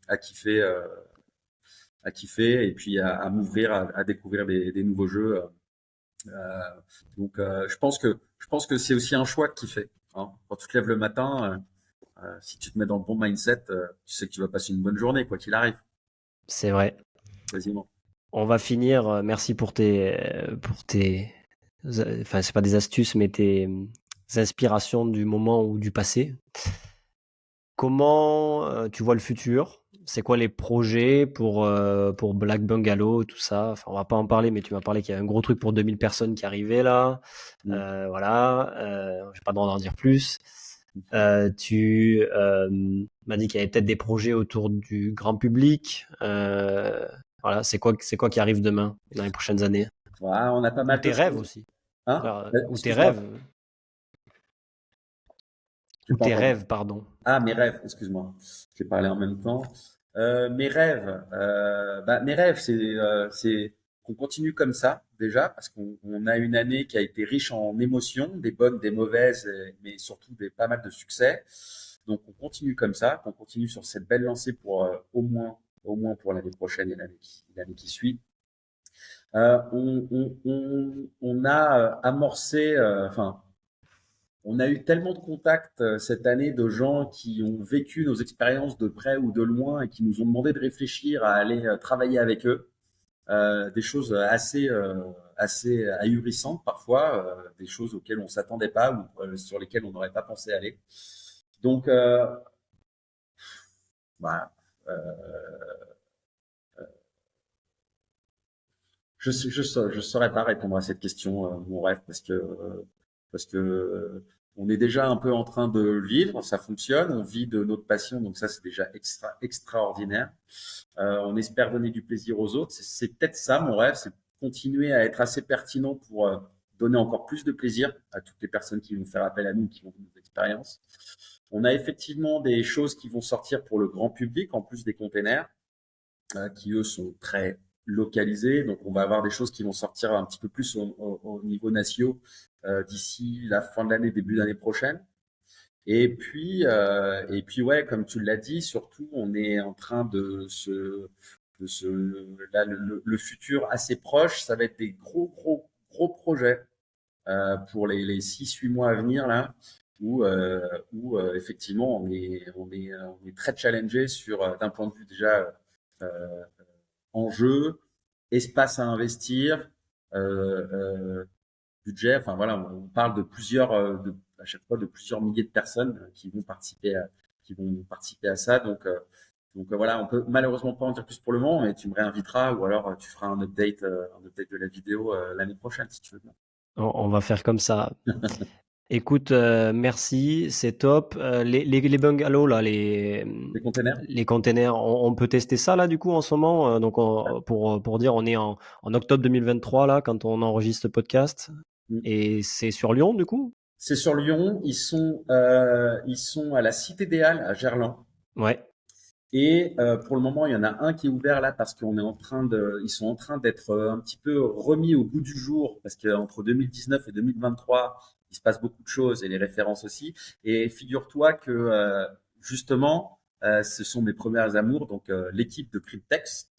à kiffer. À kiffer et puis à m'ouvrir à découvrir des nouveaux jeux. Je pense que c'est aussi un choix qui fait. Hein. Quand tu te lèves le matin, si tu te mets dans le bon mindset, tu sais que tu vas passer une bonne journée, quoi qu'il arrive, C'est vrai. quasiment. On va finir. Merci pour tes, enfin, c'est pas des astuces, mais tes inspirations du moment ou du passé. Comment tu vois le futur? C'est quoi les projets pour Black Bungalow, tout ça? Enfin, on va pas en parler, mais tu m'as parlé qu'il y a un gros truc pour 2000 personnes qui arrivait là. Mm. Voilà, j'ai pas le droit d'en dire plus. Tu m'as dit qu'il y avait peut-être des projets autour du grand public. Voilà, c'est quoi qui arrive demain, dans les prochaines années? Voilà, on a pas Ou mal de tes rêves choses. aussi. Hein? Ou tes Excuse-moi, rêves. j'ai Ou pas tes entendu. rêves, pardon. Ah, mes rêves, excuse-moi. J'ai parlé en même temps. Mes rêves, c'est qu'on continue comme ça déjà, parce qu'on a une année qui a été riche en émotions, des bonnes, des mauvaises, mais surtout pas mal de succès. Donc on continue comme ça, qu'on continue sur cette belle lancée pour au moins pour l'année prochaine et l'année qui suit. On a amorcé, enfin on a eu tellement de contacts cette année de gens qui ont vécu nos expériences de près ou de loin et qui nous ont demandé de réfléchir à aller travailler avec eux. Des choses assez ahurissantes parfois, des choses auxquelles on s'attendait pas ou sur lesquelles on n'aurait pas pensé aller. Donc, bah, euh, je saurais pas répondre à cette question, mon rêve, parce que on est déjà un peu en train de le vivre, ça fonctionne, on vit de notre passion, donc ça c'est déjà extraordinaire. On espère donner du plaisir aux autres. C'est peut-être ça mon rêve, c'est continuer à être assez pertinent pour donner encore plus de plaisir à toutes les personnes qui vont faire appel à nous, qui vont vivre nos expériences. On a effectivement des choses qui vont sortir pour le grand public, en plus des containers, qui eux sont très localisés. Donc on va avoir des choses qui vont sortir un petit peu plus au niveau national d'ici la fin de l'année, début d'année prochaine. Et puis ouais, comme tu l'as dit, surtout on est en train là, le futur assez proche, ça va être des gros projets pour les 6-8 mois à venir là, où effectivement on est très challengé sur d'un point de vue déjà enjeu, espace à investir, budget. Enfin voilà, on parle de à chaque fois de plusieurs milliers de personnes qui vont participer à ça. Donc voilà, on peut malheureusement pas en dire plus pour le moment, mais tu me réinviteras ou alors tu feras un update de la vidéo l'année prochaine si tu veux bien. On va faire comme ça. Écoute, merci, c'est top. Les bungalows là, Les containers? les containers, on peut tester ça là du coup en ce moment. Donc pour dire, on est en octobre 2023 là quand on enregistre le podcast. Mm. Et c'est sur Lyon du coup? C'est sur Lyon, ils sont à la Cité des Halles à Gerland. Ouais. Et pour le moment, il y en a un qui est ouvert là parce ils sont en train d'être un petit peu remis au goût du jour parce qu'entre 2019 et 2023, il se passe beaucoup de choses et les références aussi. Et figure-toi que justement, ce sont mes premières amours, donc l'équipe de Cryptex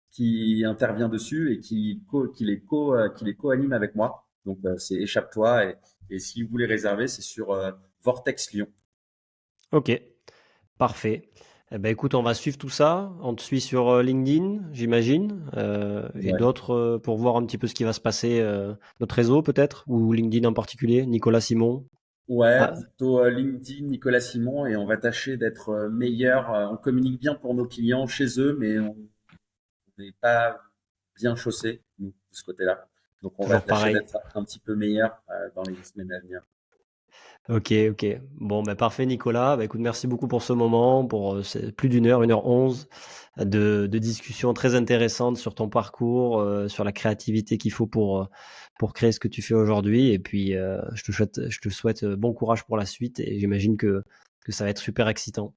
qui intervient dessus et qui les co-anime avec moi. Donc c'est Échappe-toi et si vous voulez réserver, c'est sur Vortex Lyon. Ok, parfait. Eh ben, écoute, on va suivre tout ça. On te suit sur LinkedIn, j'imagine, et Ouais. d'autres pour voir un petit peu ce qui va se passer. Notre réseau peut-être, ou LinkedIn en particulier, Nicolas Simon. Ouais, Ah, plutôt LinkedIn, Nicolas Simon, et on va tâcher d'être meilleur. On communique bien pour nos clients chez eux, mais on n'est pas bien chaussé nous, de ce côté-là. Donc on va toujours tâcher pareil. d'être un petit peu meilleur dans les semaines à venir. Ok, ok. Bon, ben parfait, Nicolas. Bah, écoute, merci beaucoup pour ce moment, pour plus d'une heure, 1h11 de discussion très intéressante sur ton parcours, sur la créativité qu'il faut pour créer ce que tu fais aujourd'hui. Et puis, je te souhaite bon courage pour la suite et j'imagine que ça va être super excitant.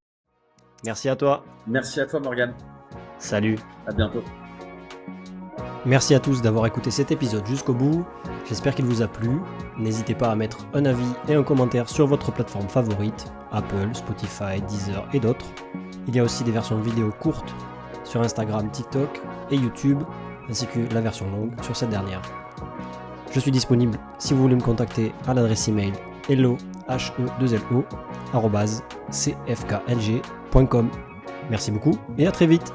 Merci à toi. Merci à toi, Morgane. Salut. À bientôt. Merci à tous d'avoir écouté cet épisode jusqu'au bout. J'espère qu'il vous a plu. N'hésitez pas à mettre un avis et un commentaire sur votre plateforme favorite, Apple, Spotify, Deezer et d'autres. Il y a aussi des versions vidéo courtes sur Instagram, TikTok et YouTube, ainsi que la version longue sur cette dernière. Je suis disponible si vous voulez me contacter à l'adresse email hello@cfklg.com. Merci beaucoup et à très vite.